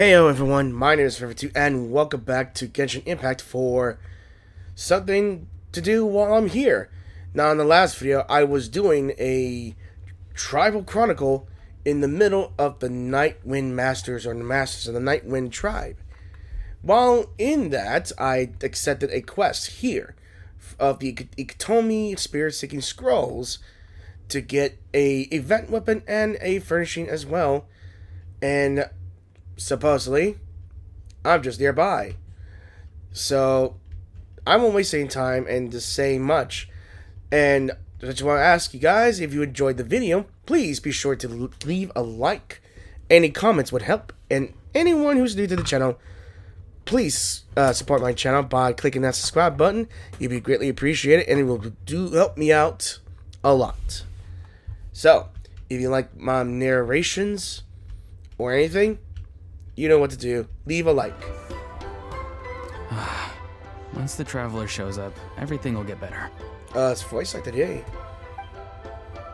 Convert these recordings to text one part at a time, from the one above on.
Hey everyone, my name is River2 and welcome back to Genshin Impact for something to do while I'm here. Now in the last video I was doing a tribal chronicle in the middle of the Nightwind Masters or the Masters of the Nightwind tribe. While in that I accepted a quest here of the Iktomi Spiritseeking Scrolls to get a event weapon and a furnishing as well, and supposedly, I'm just nearby. So, I won't waste any time and just saying much. And I just want to ask you guys, if you enjoyed the video, please be sure to leave a like. Any comments would help. And anyone who's new to the channel, please support my channel by clicking that subscribe button. You'd be greatly appreciated and it will help me out a lot. So, if you like my narrations or anything, you know what to do. Leave a like. Once the traveler shows up, everything will get better. It's voice acted, yay.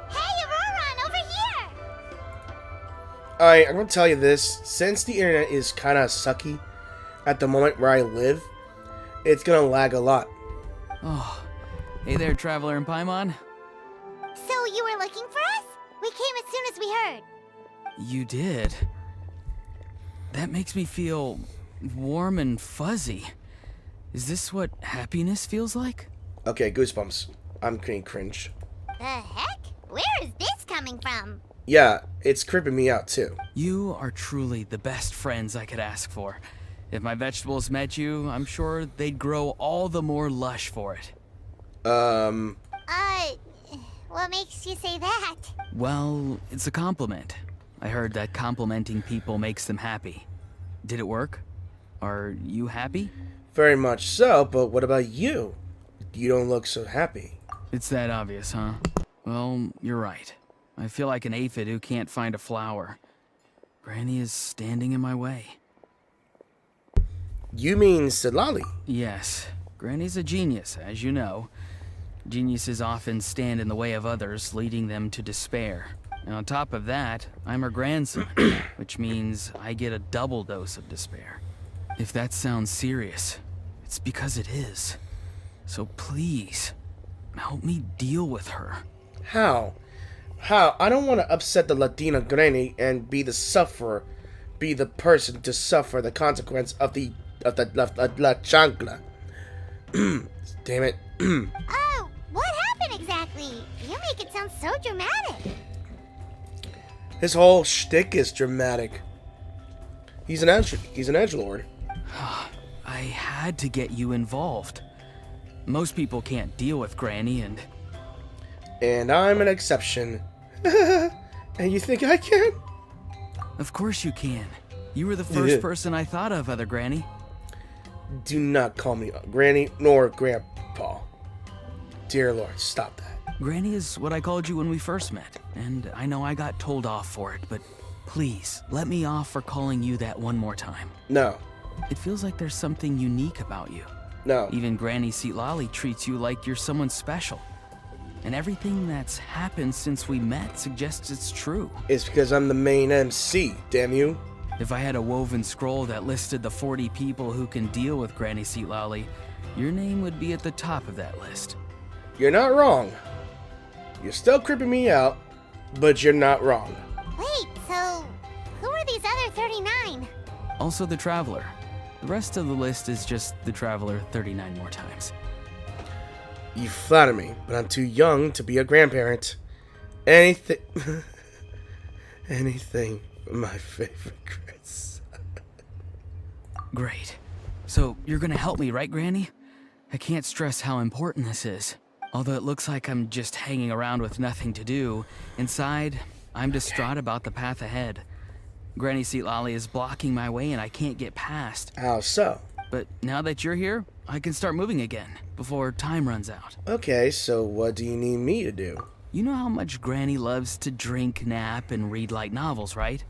Hey, Ororon, over here! Alright, I'm gonna tell you this. Since the internet is kinda sucky at the moment where I live, it's gonna lag a lot. Oh, hey there, traveler in Paimon. So you were looking for us? We came as soon as we heard. You did. That makes me feel warm and fuzzy. Is this what happiness feels like? Okay, goosebumps. I'm getting cringe. The heck? Where is this coming from? Yeah, it's creeping me out too. You are truly the best friends I could ask for. If my vegetables met you, I'm sure they'd grow all the more lush for it. What makes you say that? Well, it's a compliment. I heard that complimenting people makes them happy. Did it work? Are you happy? Very much so, but what about you? You don't look so happy. It's that obvious, huh? Well, you're right. I feel like an aphid who can't find a flower. Granny is standing in my way. You mean Silali? Yes, Granny's a genius, as you know. Geniuses often stand in the way of others, leading them to despair. And on top of that, I'm her grandson, which means I get a double dose of despair. If that sounds serious, it's because it is. So please, help me deal with her. How? How? I don't want to upset the Latina granny and be the sufferer, be the person to suffer the consequence of the La Chancla. Damn it. Oh, what happened exactly? You make it sound so dramatic. His whole shtick is dramatic. He's an edgelord. I had to get you involved. Most people can't deal with Granny And I'm an exception. And you think I can? Of course you can. You were the first person I thought of, other Granny. Do not call me Granny nor Grandpa. Dear Lord, stop that. Granny is what I called you when we first met, and I know I got told off for it, but please, let me off for calling you that one more time. No. It feels like there's something unique about you. No. Even Granny Seatlali treats you like you're someone special. And everything that's happened since we met suggests it's true. It's because I'm the main MC, damn you. If I had a woven scroll that listed the 40 people who can deal with Granny Seatlali, your name would be at the top of that list. You're not wrong. You're still creeping me out, but you're not wrong. Wait, so who are these other 39? Also the Traveler. The rest of the list is just the Traveler 39 more times. You flatter me, but I'm too young to be a grandparent. Anything... Anything for my favorite Chris. Great. So you're gonna help me, right, Granny? I can't stress how important this is. Although it looks like I'm just hanging around with nothing to do, inside, I'm distraught about the path ahead. Granny Seatlali is blocking my way and I can't get past. How so? But now that you're here, I can start moving again, before time runs out. Okay, so what do you need me to do? You know how much Granny loves to drink, nap, and read light novels, right?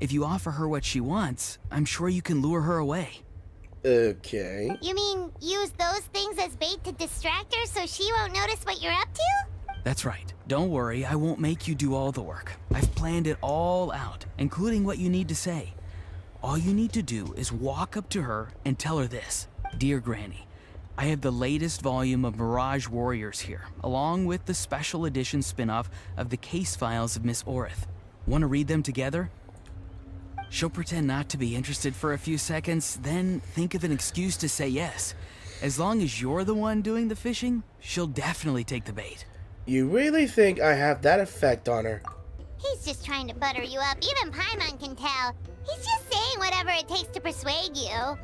If you offer her what she wants, I'm sure you can lure her away. Okay. You mean use those things as bait to distract her so she won't notice what you're up to? That's right. Don't worry, I won't make you do all the work. I've planned it all out, including what you need to say. All you need to do is walk up to her and tell her this. Dear Granny, I have the latest volume of Mirage Warriors here, along with the special edition spin-off of the case files of Miss Orith. Want to read them together? She'll pretend not to be interested for a few seconds, then think of an excuse to say yes. As long as you're the one doing the fishing, she'll definitely take the bait. You really think I have that effect on her? He's just trying to butter you up. Even Paimon can tell. He's just saying whatever it takes to persuade you.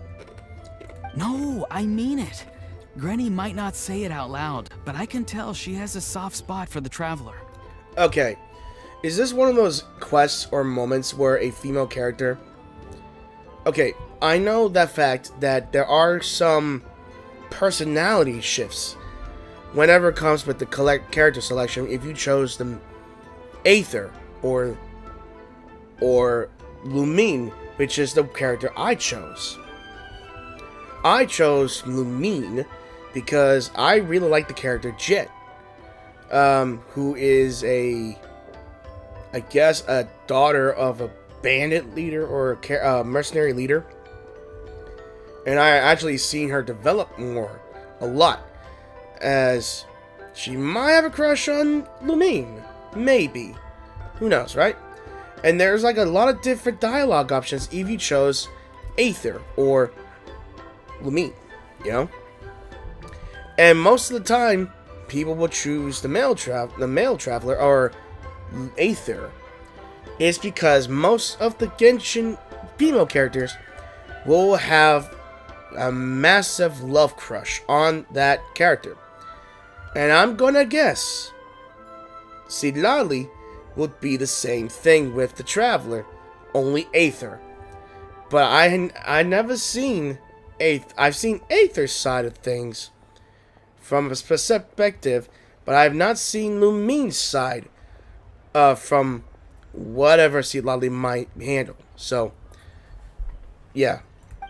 No, I mean it. Granny might not say it out loud, but I can tell she has a soft spot for the traveler. Okay, is this one of those quests or moments where a female character... Okay, I know that fact that there are some personality shifts whenever it comes with the character selection if you chose the Aether or Lumine, which is the character I chose. I chose Lumine because I really like the character Jet, who is I guess a daughter of a bandit leader or a mercenary leader. And I actually seen her develop a lot, as she might have a crush on Lumine. Maybe. Who knows, right? And there's like a lot of different dialogue options if you chose Aether or Lumine, you know? And most of the time, people will choose the male traveler or Aether. It's because most of the Genshin female characters will have a massive love crush on that character. And I'm gonna guess Citlali would be the same thing with the Traveler, only Aether. But I never seen I've seen Aether's side of things from a perspective, but I have not seen Lumine's side from whatever Citlali might handle. So, yeah.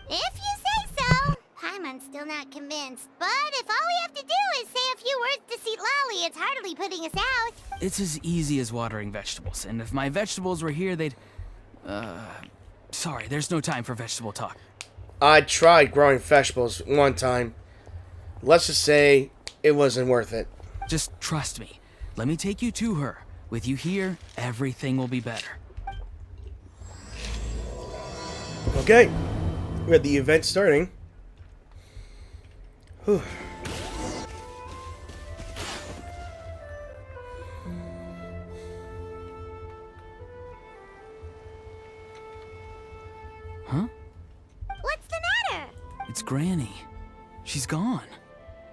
If you say so. Paimon's still not convinced, but if all we have to do is say a few words to Citlali, it's hardly putting us out. It's as easy as watering vegetables, and if my vegetables were here, they'd... Sorry, there's no time for vegetable talk. I tried growing vegetables one time. Let's just say it wasn't worth it. Just trust me. Let me take you to her. With you here, everything will be better. Okay, we have the event starting. Whew. Huh? What's the matter? It's Granny. She's gone.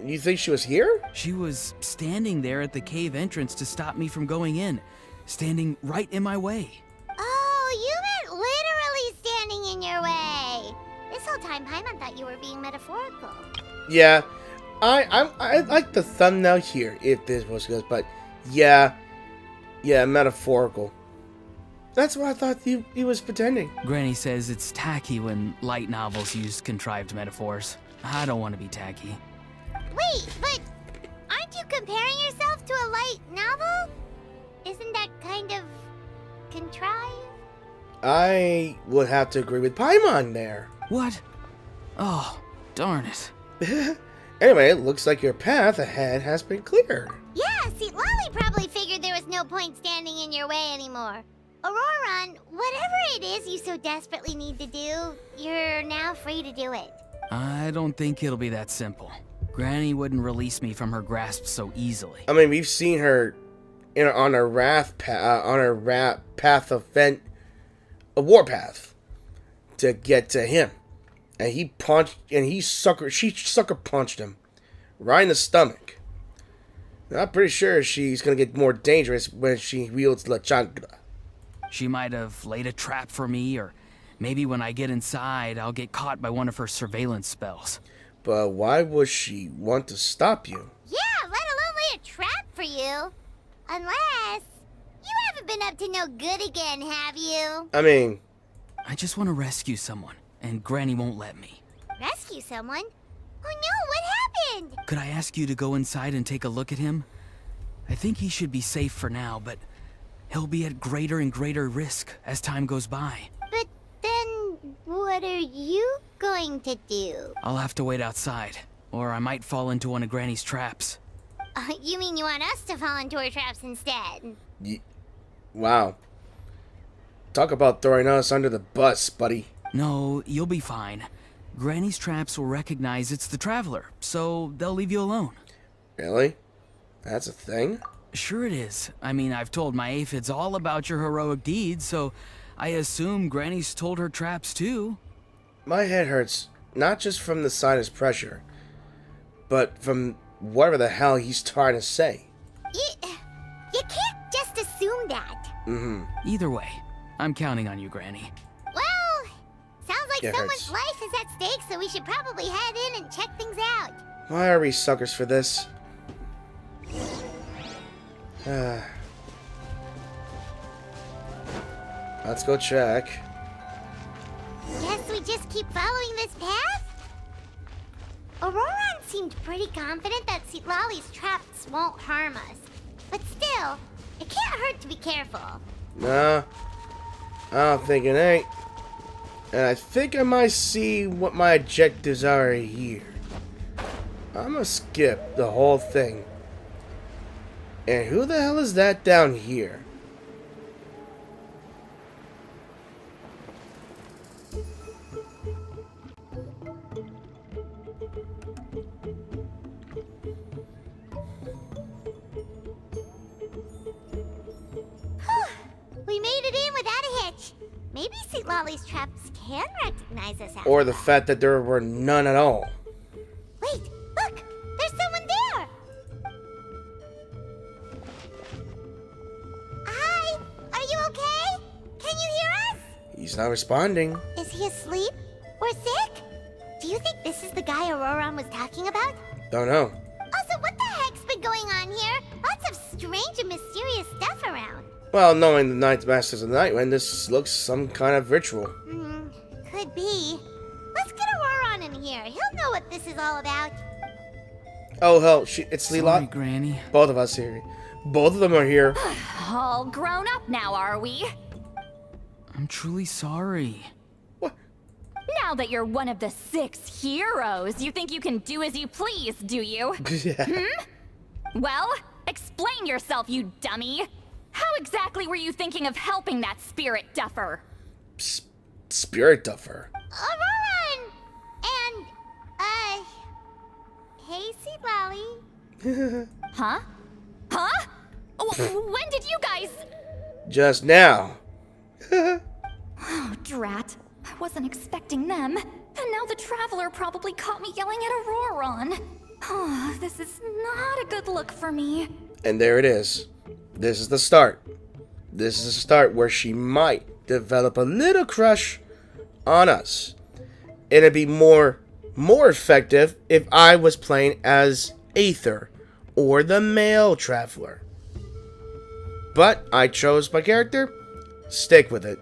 You think she was here? She was standing there at the cave entrance to stop me from going in. Standing right in my way. Oh, you meant literally standing in your way. This whole time, Paimon thought you were being metaphorical. Yeah, I like the thumbnail here, if this was good, but yeah, metaphorical. That's what I thought he was pretending. Granny says it's tacky when light novels use contrived metaphors. I don't want to be tacky. Wait, but aren't you comparing yourself to a light novel? Isn't that kind of contrived? I would have to agree with Paimon there. What? Oh, darn it. Anyway, it looks like your path ahead has been cleared. Yeah, see, Lolly probably figured there was no point standing in your way anymore. Ororon, whatever it is you so desperately need to do, you're now free to do it. I don't think it'll be that simple. Granny wouldn't release me from her grasp so easily. I mean, we've seen her on a path of a warpath to get to him, and she sucker punched him right in the stomach. Now, I'm pretty sure she's gonna get more dangerous when she wields La Chancla. She might have laid a trap for me, or maybe when I get inside, I'll get caught by one of her surveillance spells. But why would she want to stop you? Yeah, let alone lay a trap for you. Unless you haven't been up to no good again, have you? I mean, I just want to rescue someone, and Granny won't let me. Rescue someone? Oh no, what happened? Could I ask you to go inside and take a look at him? I think he should be safe for now, but he'll be at greater and greater risk as time goes by. But then, What are you going to do? I'll have to wait outside, or I might fall into one of Granny's traps. You mean you want us to fall into her traps instead? Wow. Talk about throwing us under the bus, buddy. No, you'll be fine. Granny's traps will recognize it's the traveler, so they'll leave you alone. Really? That's a thing? Sure it is. I mean, I've told my aphids all about your heroic deeds, so I assume Granny's told her traps too. My head hurts, not just from the sinus pressure, but from whatever the hell he's trying to say. You can't just assume that. Either way, I'm counting on you, Granny. Well, sounds like It someone's hurts. life is at stake, so we should probably head in and check things out. Why are we suckers for this? Let's go check. Guess we just keep following this path? Ororon seemed pretty confident that Lolly's traps won't harm us. But still, it can't hurt to be careful. Nah, I don't think it ain't. And I think I might see what my objectives are here. I'm gonna skip the whole thing. And who the hell is that down here? We made it in without a hitch. Maybe St. Lolly's traps can recognize us after Or the that. fact that there were none at all. Wait, look! There's someone there! Hi! Are you okay? Can you hear us? He's not responding. Is he asleep? Or sick? Do you think this is the guy Ororon was talking about? Don't know. Also, what the heck's been going on here? Lots of strange and mysterious stuff around. Well, knowing the Ninth Masters of the Night Wind, this looks some kind of ritual. Could be. Let's get Ororon in here. He'll know what this is all about. Oh hell, it's Sorry, Leela. Granny. Both of us here. Both of them are here. All grown up now, are we? I'm truly sorry. What? Now that you're one of the 6 heroes, you think you can do as you please, do you? Yeah. Well, explain yourself, you dummy. How exactly were you thinking of helping that spirit duffer? Spirit duffer. Ororon! And, hey, Seed Lolly. Huh? Huh? When did you guys... Just now. Oh, drat. I wasn't expecting them. And now the Traveler probably caught me yelling at Ororon. Oh, this is not a good look for me. And there it is. This is the start. This is the start where she might develop a little crush on us. It'd be more effective if I was playing as Aether or the male traveler. But I chose my character. Stick with it.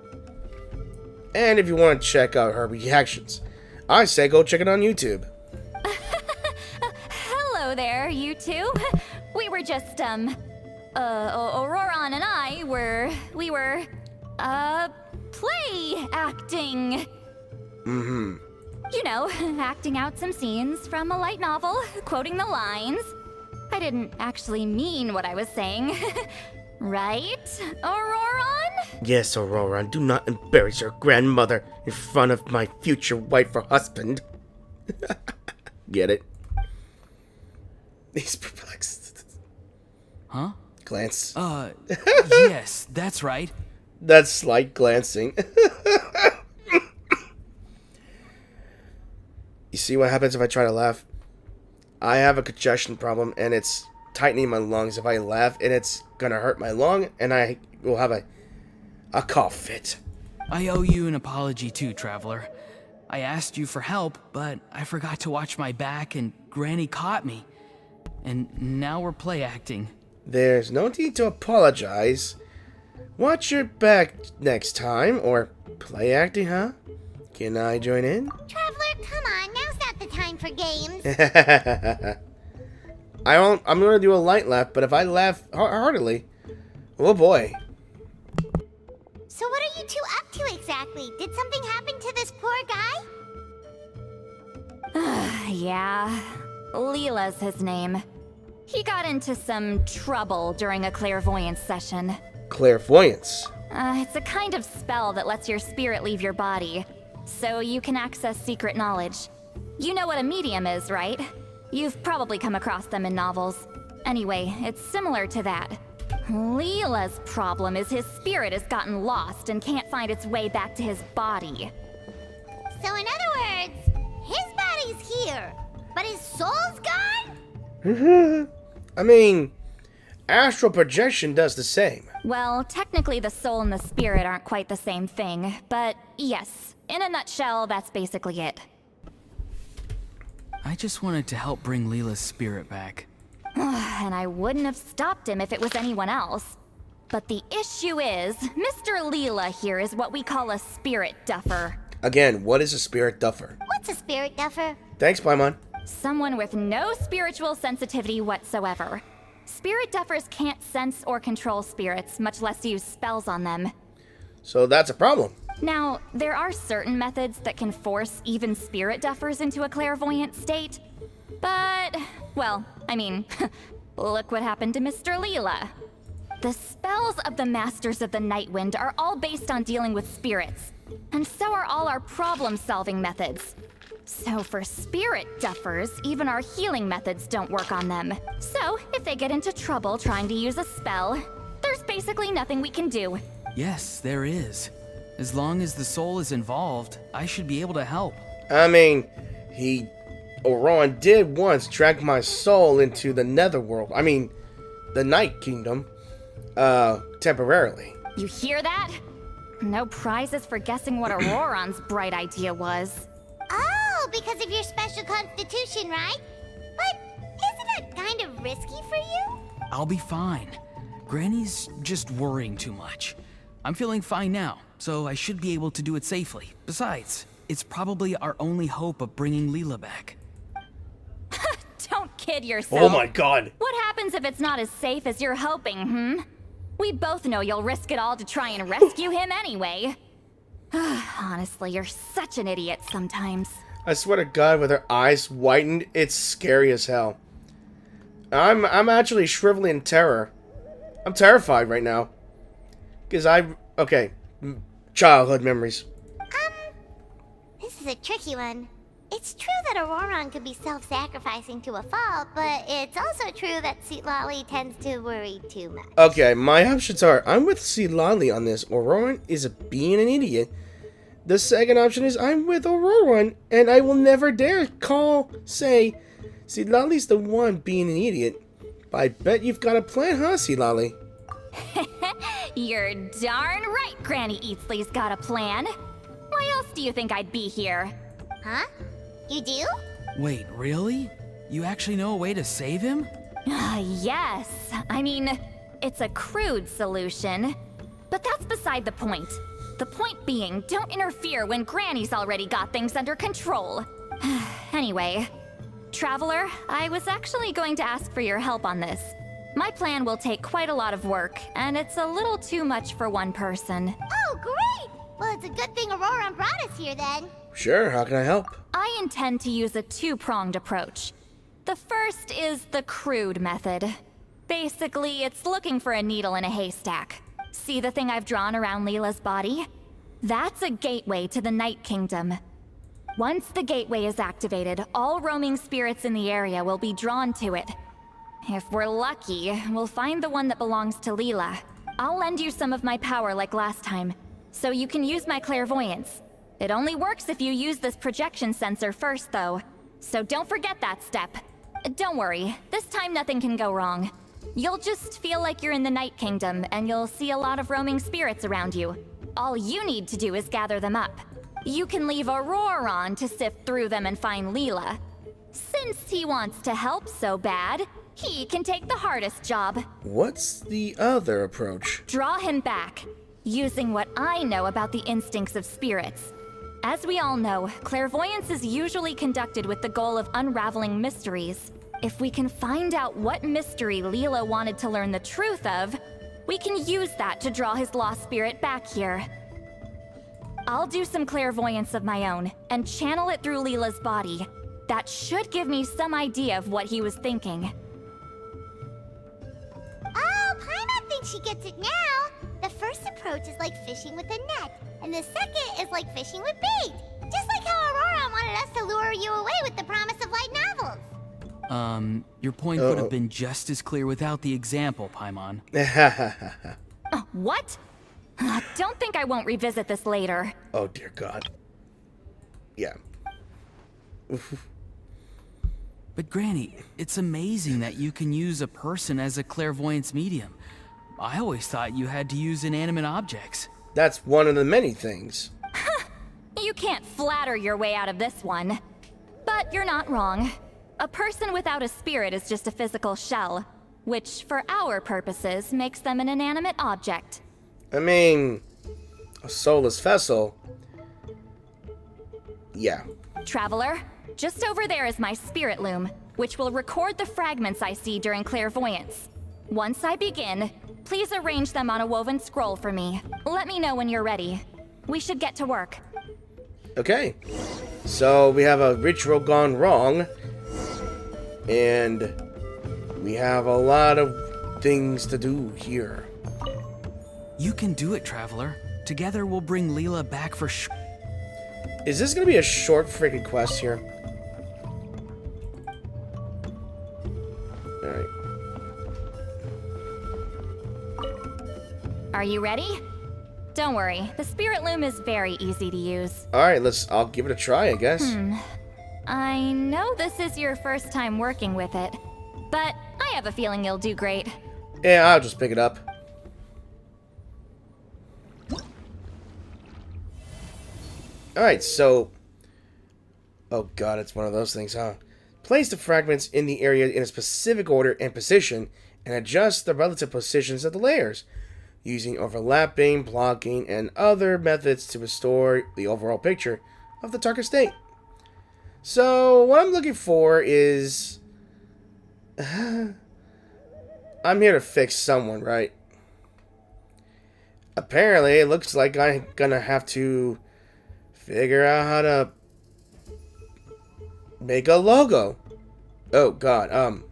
And if you want to check out her reactions, I say go check it on YouTube. Hello there, you two. We were just, Ororon and I we were, play acting. You know, acting out some scenes from a light novel, quoting the lines. I didn't actually mean what I was saying. Right, Ororon? Yes, Ororon, do not embarrass your grandmother in front of my future wife or husband. Get it? He's perplexed. Huh? Glance. Yes, that's right. That's slight glancing. You see what happens if I try to laugh? I have a congestion problem, and it's tightening my lungs if I laugh, and it's gonna hurt my lung, and I will have a cough fit. I owe you an apology too, Traveler. I asked you for help, but I forgot to watch my back, and Granny caught me. And now we're play acting. There's no need to apologize. Watch your back next time, or play acting, huh? Can I join in? Traveler, come on. Now's not the time for games. I'm gonna do a light laugh, but if I laugh heartily, oh boy. So what are you two up to exactly? Did something happen to this poor Yeah, Leela's his name. He got into some trouble during a clairvoyance session. Clairvoyance. It's a kind of spell that lets your spirit leave your body, so you can access secret knowledge. You know what a medium is, right? You've probably come across them in novels. Anyway, it's similar to that. Leela's problem is his spirit has gotten lost and can't find its way back to his body. So in other words, his body's here, but his soul's gone? I mean, astral projection does the same. Well, technically the soul and the spirit aren't quite the same thing, but yes, in a nutshell, that's basically it. I just wanted to help bring Leela's spirit back. And I wouldn't have stopped him if it was anyone else. But the issue is, Mr. Leela here is what we call a spirit duffer. Again, what is a spirit duffer? What's a spirit duffer? Thanks, Paimon. Someone with no spiritual sensitivity whatsoever. Spirit duffers can't sense or control spirits, much less use spells on them. So that's a problem. Now, there are certain methods that can force even spirit duffers into a clairvoyant state. But, well, I mean, look what happened to Mr. Leela. The spells of the Masters of the Nightwind are all based on dealing with spirits, and so are all our problem-solving methods. So for spirit duffers, even our healing methods don't work on them. So, if they get into trouble trying to use a spell, there's basically nothing we can do. Yes, there is. As long as the soul is involved, I should be able to help. I mean, Ororon did once drag my soul into the netherworld. I mean, the Night Kingdom, temporarily. You hear that? No prizes for guessing what Ororon's bright idea was. Oh, because of your special constitution, right? But isn't it kind of risky for you? I'll be fine. Granny's just worrying too much. I'm feeling fine now, so I should be able to do it safely. Besides, it's probably our only hope of bringing Leela back. Don't kid yourself. Oh my god. What happens if it's not as safe as you're hoping, We both know you'll risk it all to try and rescue him anyway. Honestly, you're such an idiot sometimes. I swear to God, with her eyes whitened, it's scary as hell. I'm actually shriveling in terror. I'm terrified right now. Because okay, childhood memories. This is a tricky one. It's true that Ororon could be self-sacrificing to a fault, but it's also true that Citlali tends to worry too much. Okay, my options are, I'm with Citlali on this. Ororon is being an idiot. The second option is, I'm with Ororon, and I will never dare say, Citlali's the one being an idiot. But I bet you've got a plan, huh, Citlali? You're darn right Granny Eatsley's got a plan. Why else do you think I'd be here? Huh? You do? Wait, really? You actually know a way to save him? Yes. I mean, it's a crude solution. But that's beside the point. The point being, don't interfere when Granny's already got things under control. Anyway, Traveler, I was actually going to ask for your help on this. My plan will take quite a lot of work, and it's a little too much for one person. Oh, great! Well, it's a good thing Ororon brought us here then. Sure, how can I help? I intend to use a two-pronged approach. The first is the crude method. Basically, it's looking for a needle in a haystack. See the thing I've drawn around Leela's body? That's a gateway to the Night Kingdom. Once the gateway is activated, all roaming spirits in the area will be drawn to it. If we're lucky, we'll find the one that belongs to Leela. I'll lend you some of my power like last time, so you can use my clairvoyance. It only works if you use this projection sensor first, though. So don't forget that step. Don't worry, this time nothing can go wrong. You'll just feel like you're in the Night Kingdom, and you'll see a lot of roaming spirits around you. All you need to do is gather them up. You can leave Ororon to sift through them and find Leela. Since he wants to help so bad, he can take the hardest job. What's the other approach? Draw him back, using what I know about the instincts of spirits. As we all know, clairvoyance is usually conducted with the goal of unraveling mysteries. If we can find out what mystery Leela wanted to learn the truth of, we can use that to draw his lost spirit back here. I'll do some clairvoyance of my own, and channel it through Leela's body. That should give me some idea of what he was thinking. Oh, Paimon thinks she gets it now. The first approach is like fishing with a net, and the second is like fishing with bait. Just like how Ororon wanted us to lure you away with the promise of light novels. Your point would have been just as clear without the example, Paimon. What? Don't think I won't revisit this later. Oh, dear God. Yeah. But Granny, it's amazing that you can use a person as a clairvoyance medium. I always thought you had to use inanimate objects. That's one of the many things. You can't flatter your way out of this one. But you're not wrong. A person without a spirit is just a physical shell, which, for our purposes, makes them an inanimate object. I mean, a soulless vessel. Yeah. Traveler, just over there is my spirit loom, which will record the fragments I see during clairvoyance. Once I begin, please arrange them on a woven scroll for me. Let me know when you're ready. We should get to work. Okay. So we have a ritual gone wrong. And we have a lot of things to do here. You can do it, Traveler. Together we'll bring Leela back for Is this gonna be a short freaking quest here? Alright. Are you ready? Don't worry, the spirit loom is very easy to use. Alright, I'll give it a try, I guess. I know this is your first time working with it, but I have a feeling you'll do great. Yeah, I'll just pick it up. Alright, so... Oh god, it's one of those things, huh? Place the fragments in the area in a specific order and position, and adjust the relative positions of the layers, using overlapping, blocking, and other methods to restore the overall picture of the target state. So, what I'm looking for is... I'm here to fix someone, right? Apparently, it looks like I'm gonna have to figure out how to make a logo. Oh, God, hang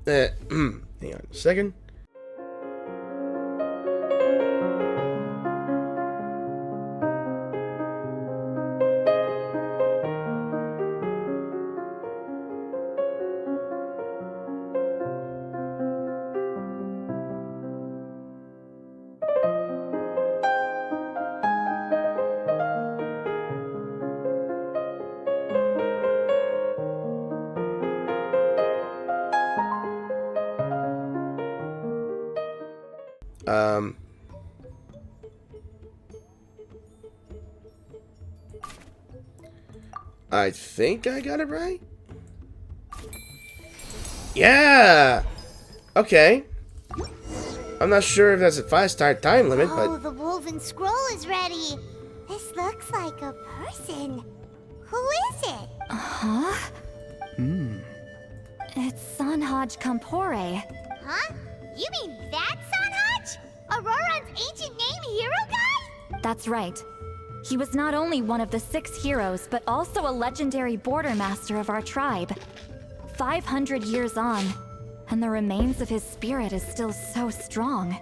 on a second. I think I got it right. Yeah! Okay. I'm not sure if that's a 5-star time limit, Oh, but... the woven scroll is ready. This looks like a person. Who is it? Huh? It's Sanhaj Kampore. Huh? You mean that Sanhaj? Ororon's ancient name hero guy? That's right. He was not only one of the 6 heroes, but also a legendary border master of our tribe. 500 years on, and the remains of his spirit is still so strong.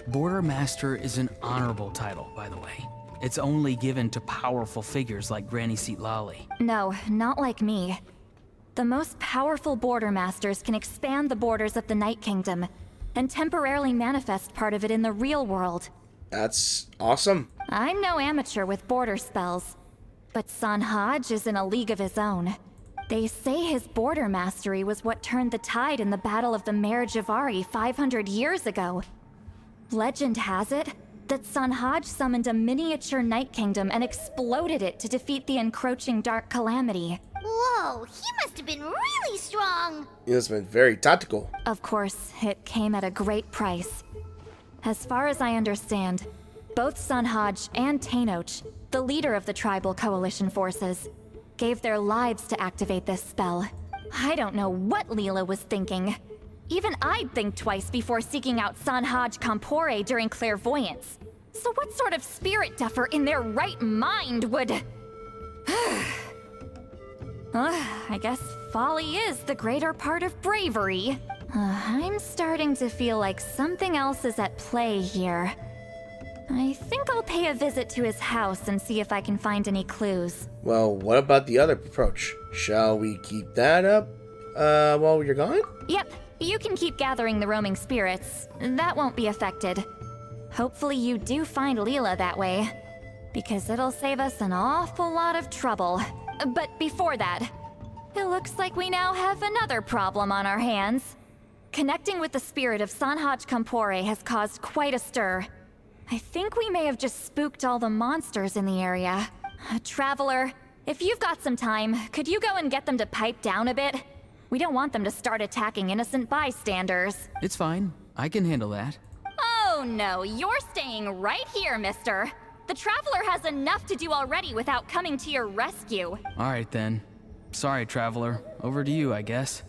Border Master is an honorable title, by the way. It's only given to powerful figures like Granny Seatlali. No, not like me. The most powerful border masters can expand the borders of the Night Kingdom and temporarily manifest part of it in the real world. That's awesome. I'm no amateur with border spells, but Sanhaj is in a league of his own. They say his border mastery was what turned the tide in the Battle of the Mare Javari 500 years ago. Legend has it that Sanhaj summoned a miniature Night Kingdom and exploded it to defeat the encroaching Dark Calamity. Whoa, he must have been really strong. It has been very tactical. Of course, it came at a great price. As far as I understand, both Sanhaj and Tainoch, the leader of the tribal coalition forces, gave their lives to activate this spell. I don't know what Leela was thinking. Even I'd think twice before seeking out Sanhaj Kampore during clairvoyance. So what sort of spirit duffer in their right mind would... I guess folly is the greater part of bravery. I'm starting to feel like something else is at play here. I think I'll pay a visit to his house and see if I can find any clues. Well, what about the other approach? Shall we keep that up while you're gone? Yep, you can keep gathering the roaming spirits. That won't be affected. Hopefully you do find Leela that way, because it'll save us an awful lot of trouble. But before that, it looks like we now have another problem on our hands. Connecting with the spirit of Sanhaj Kampore has caused quite a stir. I think we may have just spooked all the monsters in the area. Traveler, if you've got some time, could you go and get them to pipe down a bit? We don't want them to start attacking innocent bystanders. It's fine. I can handle that. Oh no, you're staying right here, mister. The Traveler has enough to do already without coming to your rescue. Alright then. Sorry, Traveler. Over to you, I guess.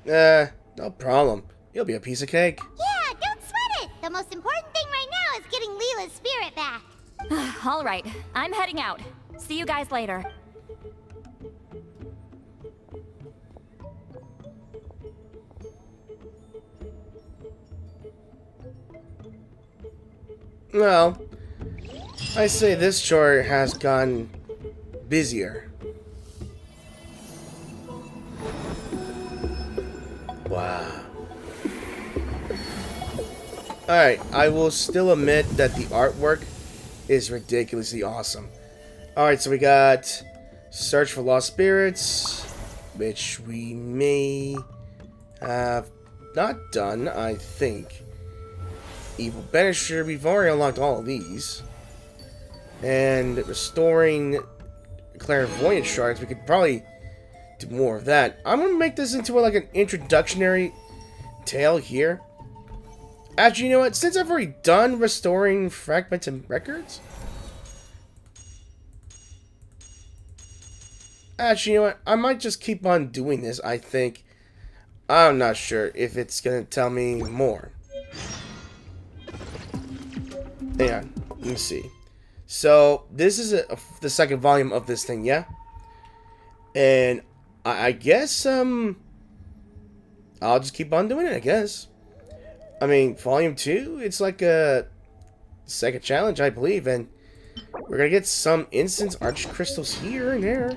No problem. You'll be a piece of cake. Yeah, don't sweat it. The most important thing right now is getting Leela's spirit back. Alright, I'm heading out. See you guys later. Well, I say this chore has gone busier. Wow. Alright, I will still admit that the artwork is ridiculously awesome. Alright, so we got Search for Lost Spirits, which we may have not done, I think. Evil Banisher, we've already unlocked all of these. And Restoring Clairvoyant Shards, we could probably do more of that. I'm gonna make this into like an introductory tale here. Actually, you know what? Since I've already done Restoring Fragmented Records, actually, you know what? I might just keep on doing this, I think. I'm not sure if it's gonna tell me more. Hang on, let me see. So, this is the second volume of this thing, yeah? And I guess, I'll just keep on doing it, I guess. I mean, volume 2, it's like a second challenge, I believe, and we're gonna get some instance arch crystals here and there.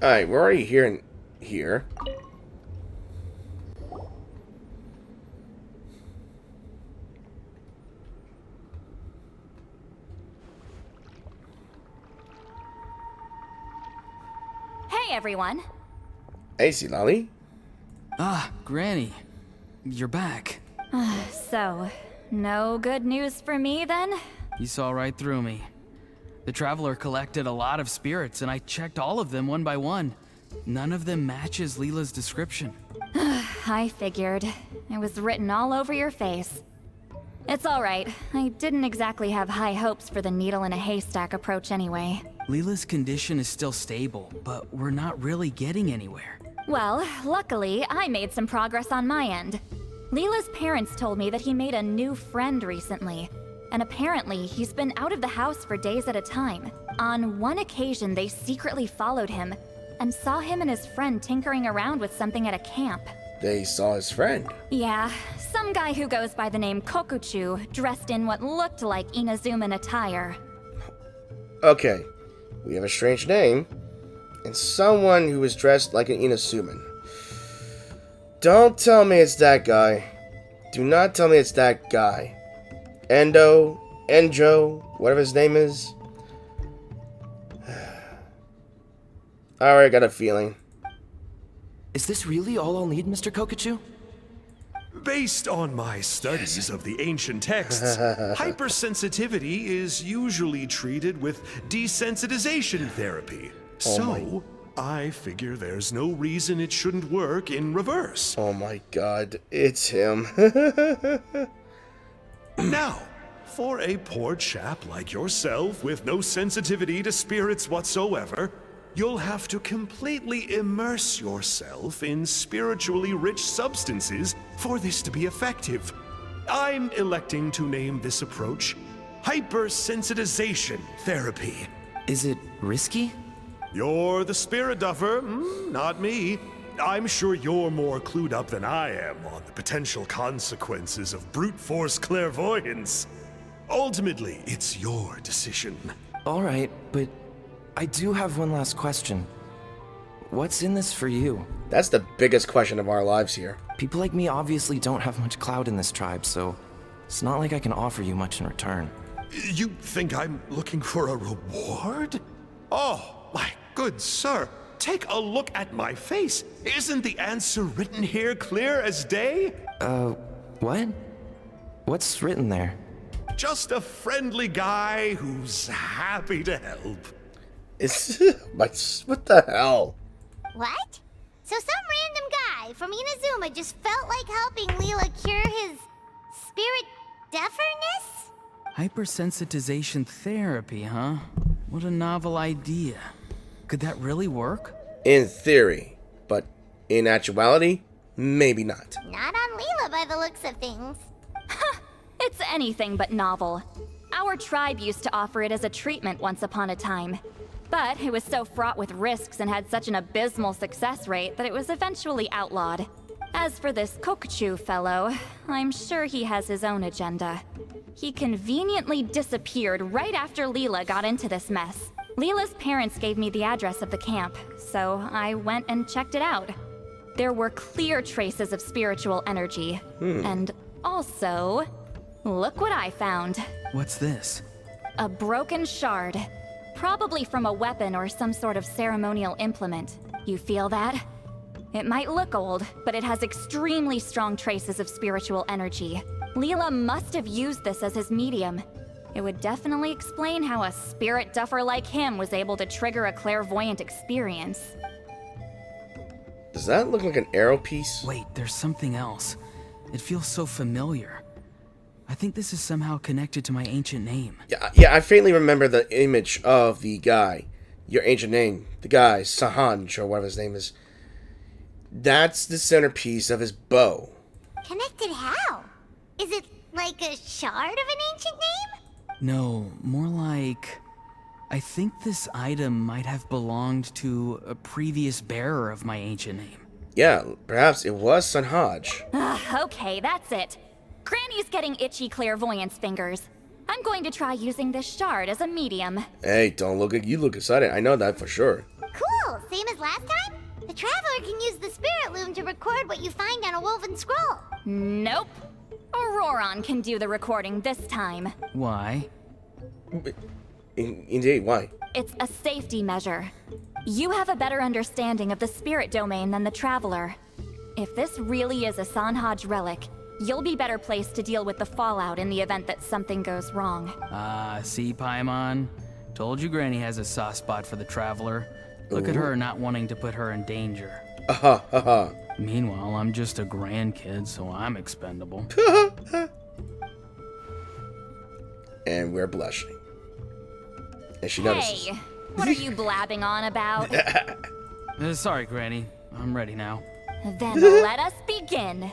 Alright, we're already here. Hey everyone. Hey, Lolly. Ah, Granny. You're back. So, no good news for me then? You saw right through me. The Traveler collected a lot of spirits, and I checked all of them one by one. None of them matches Leela's description. I figured. It was written all over your face. It's alright. I didn't exactly have high hopes for the needle in a haystack approach anyway. Leela's condition is still stable, but we're not really getting anywhere. Well, luckily, I made some progress on my end. Leela's parents told me that he made a new friend recently, and apparently he's been out of the house for days at a time. On one occasion, they secretly followed him and saw him and his friend tinkering around with something at a camp. They saw his friend. Yeah, some guy who goes by the name Kokuchu, dressed in what looked like Inazuman attire. Okay, we have a strange name, and someone who is dressed like an Inasuman. Don't tell me it's that guy. Do not tell me it's that guy. Enjo, whatever his name is. I already got a feeling. Is this really all I'll need, Mr. Kokuchu? Based on my studies of the ancient texts, hypersensitivity is usually treated with desensitization therapy. So, I figure there's no reason it shouldn't work in reverse. Oh my god, it's him. Now, for a poor chap like yourself with no sensitivity to spirits whatsoever, you'll have to completely immerse yourself in spiritually rich substances for this to be effective. I'm electing to name this approach hypersensitization therapy. Is it risky? You're the spirit duffer, not me. I'm sure you're more clued up than I am on the potential consequences of brute force clairvoyance. Ultimately, it's your decision. All right, but I do have one last question. What's in this for you? That's the biggest question of our lives here. People like me obviously don't have much clout in this tribe, so it's not like I can offer you much in return. You think I'm looking for a reward? Oh, my good sir, take a look at my face. Isn't the answer written here clear as day? What? What's written there? Just a friendly guy who's happy to help. It's what the hell? What? So some random guy from Inazuma just felt like helping Leela cure his spirit deaferness? Hypersensitization therapy, huh? What a novel idea. Could that really work? In theory, but in actuality, maybe not. Not on Leela by the looks of things. It's anything but novel. Our tribe used to offer it as a treatment once upon a time. But it was so fraught with risks and had such an abysmal success rate that it was eventually outlawed. As for this Kokuchu fellow, I'm sure he has his own agenda. He conveniently disappeared right after Leela got into this mess. Leela's parents gave me the address of the camp, so I went and checked it out. There were clear traces of spiritual energy. And also, look what I found. What's this? A broken shard. Probably from a weapon or some sort of ceremonial implement. You feel that? It might look old, but it has extremely strong traces of spiritual energy. Leela must have used this as his medium. It would definitely explain how a spirit duffer like him was able to trigger a clairvoyant experience. Does that look like an arrow piece? Wait, there's something else. It feels so familiar. I think this is somehow connected to my ancient name. Yeah, I faintly remember the image of the guy. Your ancient name. The guy, Sahanj, or whatever his name is. That's the centerpiece of his bow. Connected how? Is it like a shard of an ancient name? No, more like... I think this item might have belonged to a previous bearer of my ancient name. Yeah, perhaps it was Sanhaj. Okay, that's it. Granny's getting itchy clairvoyance fingers. I'm going to try using this shard as a medium. Hey, don't look at you look excited. I know that for sure. Cool, same as last time? The Traveler can use the Spirit Loom to record what you find on a woven scroll. Nope. Ororon can do the recording this time. Why? Indeed, why? It's a safety measure. You have a better understanding of the spirit domain than the Traveler. If this really is a Sanhaj relic, you'll be better placed to deal with the fallout in the event that something goes wrong. See, Paimon? Told you Granny has a soft spot for the Traveler. Look at her not wanting to put her in danger. Meanwhile, I'm just a grandkid, so I'm expendable. And we're blushing. And she notices. Hey, what are you blabbing on about? Sorry, Granny. I'm ready now. Then let us begin.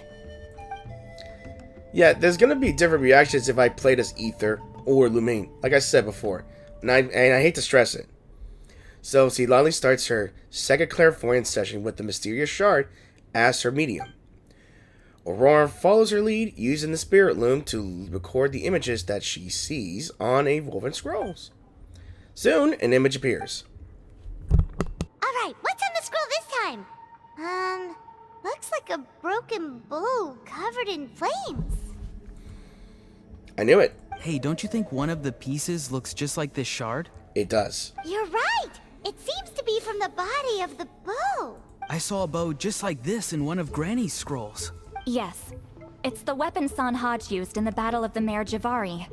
Yeah, there's gonna be different reactions if I played as Ether or Lumine, like I said before. And I hate to stress it. So, see, Lolly starts her second clairvoyance session with the mysterious shard as her medium. Ororon follows her lead, using the spirit loom to record the images that she sees on a woven scrolls. Soon, an image appears. Alright, what's on the scroll this time? Looks like a broken bow covered in flames. I knew it. Hey, don't you think one of the pieces looks just like this shard? It does. You're right! It seems to be from the body of the bow. I saw a bow just like this in one of Granny's scrolls. Yes, it's the weapon Sanhaj used in the Battle of the Mare Javari.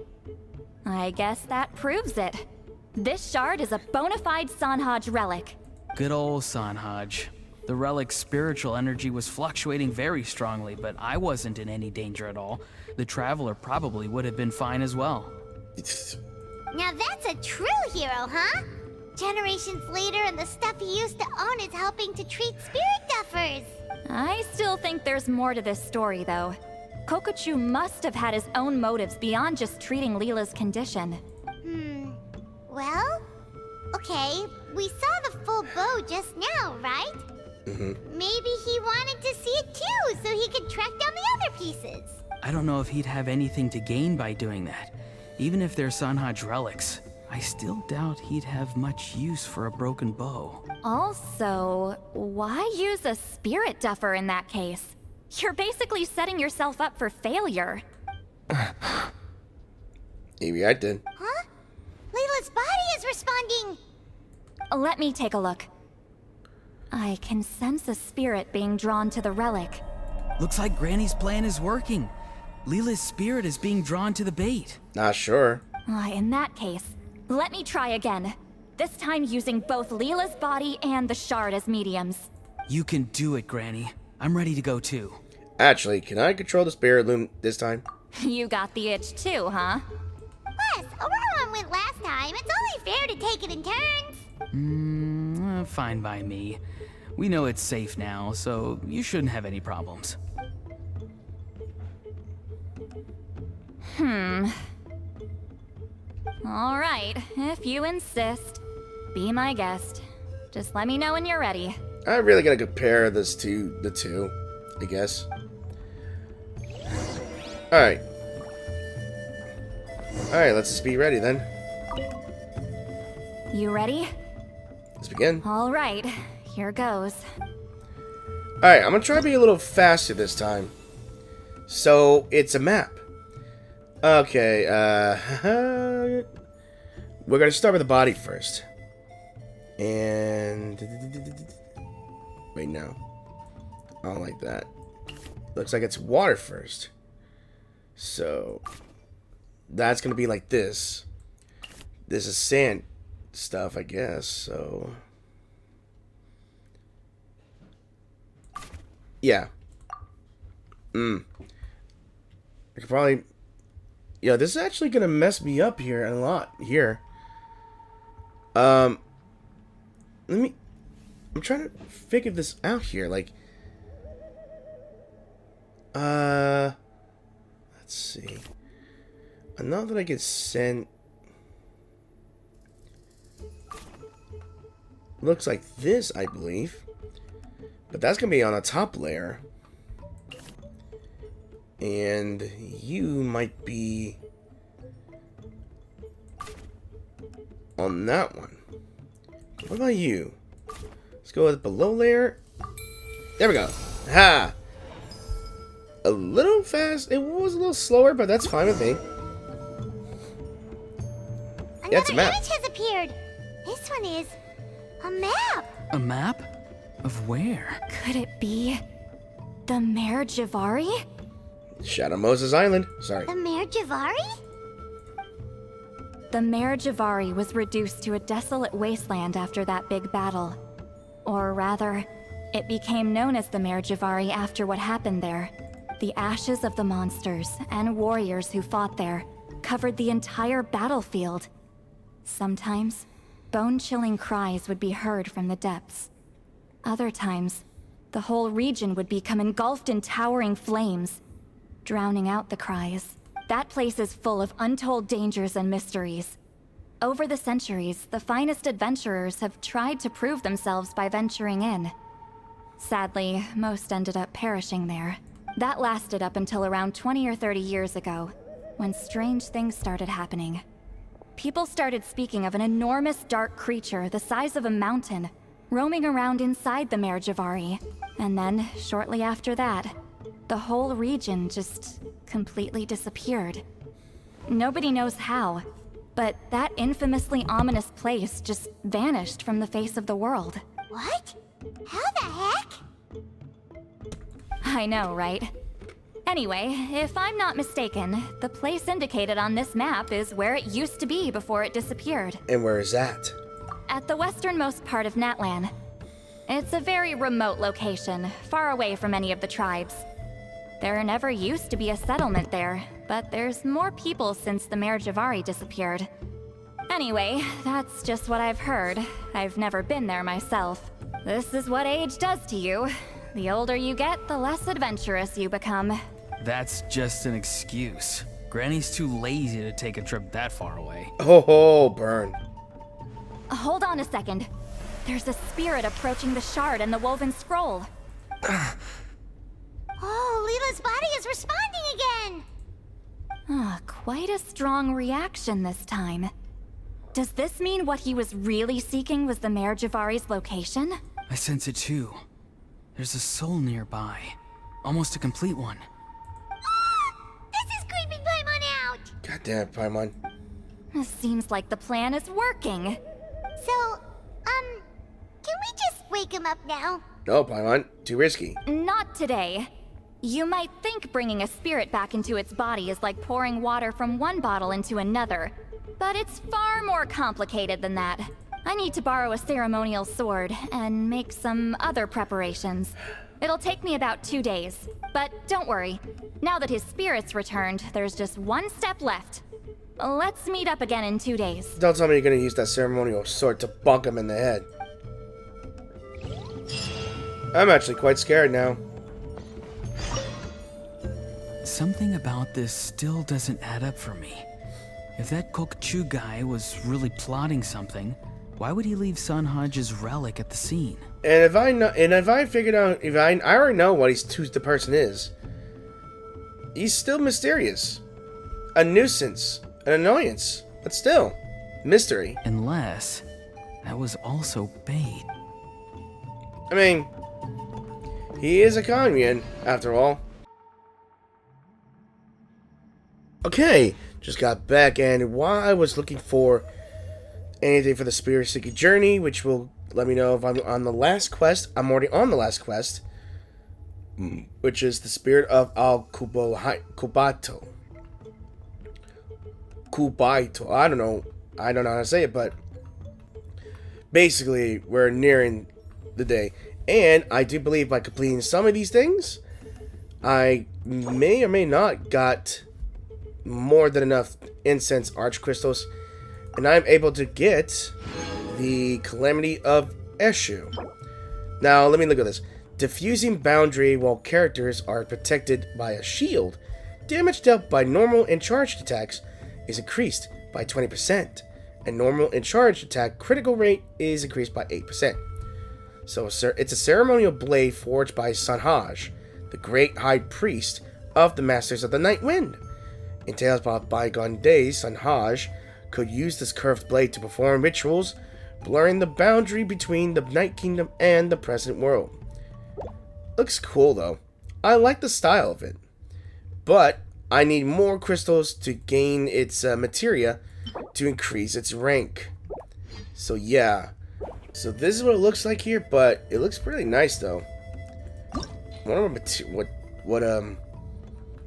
I guess that proves it. This shard is a bona fide Sanhaj relic. Good old Sanhaj. The relic's spiritual energy was fluctuating very strongly, but I wasn't in any danger at all. The Traveler probably would have been fine as well. Now that's a true hero, huh? Generations later and the stuff he used to own is helping to treat spirit duffers. I still think there's more to this story, though. Kokochu must have had his own motives beyond just treating Leela's condition. Well, okay, we saw the full bow just now, right? Maybe he wanted to see it too, so he could track down the other pieces. I don't know if he'd have anything to gain by doing that. Even if they're Sanhaj relics, I still doubt he'd have much use for a broken bow. Also, why use a spirit duffer in that case? You're basically setting yourself up for failure. Maybe I did. Huh? Layla's body is responding! Let me take a look. I can sense a spirit being drawn to the relic. Looks like Granny's plan is working. Leela's spirit is being drawn to the bait. Not sure. In that case, let me try again. This time using both Leela's body and the shard as mediums. You can do it, Granny. I'm ready to go too. Actually, can I control the spirit loom this time? You got the itch too, huh? Plus, Ororon went last time. It's only fair to take it in turns. Fine by me. We know it's safe now, so you shouldn't have any problems. All right, if you insist. Be my guest. Just let me know when you're ready. I really gotta compare this to the two, I guess. Alright. Alright, let's just be ready then. You ready? Let's begin. All right, here goes. Alright, I'm gonna try to be a little faster this time. So, it's a map. Okay, we're gonna start with the body first. And... wait, no. I don't like that. Looks like it's water first. So... that's gonna be like this. This is sand stuff, I guess, so... yeah. I could probably... yeah, this is actually gonna mess me up here a lot here. I'm trying to figure this out here, like... let's see. I know that I could send... looks like this, I believe. But that's gonna be on a top layer. And you might be on that one. What about you? Let's go with below layer. There we go. Ha! A little fast. It was a little slower, but that's fine with me. Yeah, it's a Another map. image has appeared. This one is a map. A map? Of where? Could it be the Mare Javari? Shadow Moses Island. Sorry. The Mare Javari? The Mare Javari was reduced to a desolate wasteland after that big battle. Or rather, it became known as the Mare Javari after what happened there. The ashes of the monsters and warriors who fought there covered the entire battlefield. Sometimes, bone-chilling cries would be heard from the depths. Other times, the whole region would become engulfed in towering flames, drowning out the cries. That place is full of untold dangers and mysteries. Over the centuries, the finest adventurers have tried to prove themselves by venturing in. Sadly, most ended up perishing there. That lasted up until around 20 or 30 years ago, when strange things started happening. People started speaking of an enormous dark creature the size of a mountain, roaming around inside the Mare Javari. And then, shortly after that, the whole region just completely disappeared. Nobody knows how, but that infamously ominous place just vanished from the face of the world. What? How the heck? I know, right? Anyway, if I'm not mistaken, the place indicated on this map is where it used to be before it disappeared. And where is that? At the westernmost part of Natlan. It's a very remote location, far away from any of the tribes. There never used to be a settlement there, but there's more people since the Mare Javari disappeared. Anyway, that's just what I've heard. I've never been there myself. This is what age does to you. The older you get, the less adventurous you become. That's just an excuse. Granny's too lazy to take a trip that far away. Oh, burn. Hold on a second. There's a spirit approaching the shard and the woven scroll. Oh, Leela's body is responding again! Quite a strong reaction this time. Does this mean what he was really seeking was the Mare Javari's location? I sense it too. There's a soul nearby. Almost a complete one. This is creeping Paimon out! Goddamn, Paimon. This seems like the plan is working. So, can we just wake him up now? No, Paimon. Too risky. Not today. You might think bringing a spirit back into its body is like pouring water from one bottle into another, but it's far more complicated than that. I need to borrow a ceremonial sword and make some other preparations. It'll take me about 2 days, but don't worry. Now that his spirit's returned, there's just one step left. Let's meet up again in 2 days. Don't tell me you're gonna use that ceremonial sword to bonk him in the head. I'm actually quite scared now. Something about this still doesn't add up for me. If that Kokchu guy was really plotting something, why would he leave Sanhage's relic at the scene? And if I figured out, I already know what who the person is. He's still mysterious, a nuisance, an annoyance, but still, mystery. Unless that was also bait. I mean, he is a Kanrian, after all. Okay, just got back, and while I was looking for anything for the Spiritseeking journey, which will let me know if I'm on the last quest. I'm already on the last quest, which is the Spirit of Kubaito. Kubaito. I don't know how to say it, but basically, we're nearing the day. And I do believe by completing some of these things, I may or may not got more than enough incense arch crystals, and I'm able to get the Calamity of Eshu. Now, let me look at this. Diffusing boundary while characters are protected by a shield. Damage dealt by normal and charged attacks is increased by 20%, and normal and charged attack critical rate is increased by 8%. So, it's a ceremonial blade forged by Sanhage, the great high priest of the Masters of the Night Wind. In tales about bygone days, Sanhage could use this curved blade to perform rituals, blurring the boundary between the Night Kingdom and the present world. Looks cool though. I like the style of it. But I need more crystals to gain its materia to increase its rank. So yeah. So this is what it looks like here, but it looks pretty nice though. I wonder what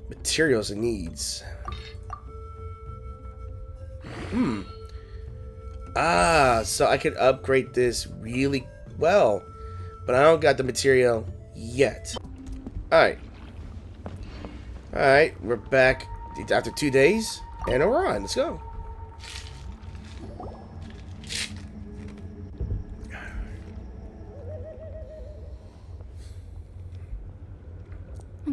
materials it needs. So I could upgrade this really well, but I don't got the material yet. Alright, we're back after 2 days, and we're on. Let's go.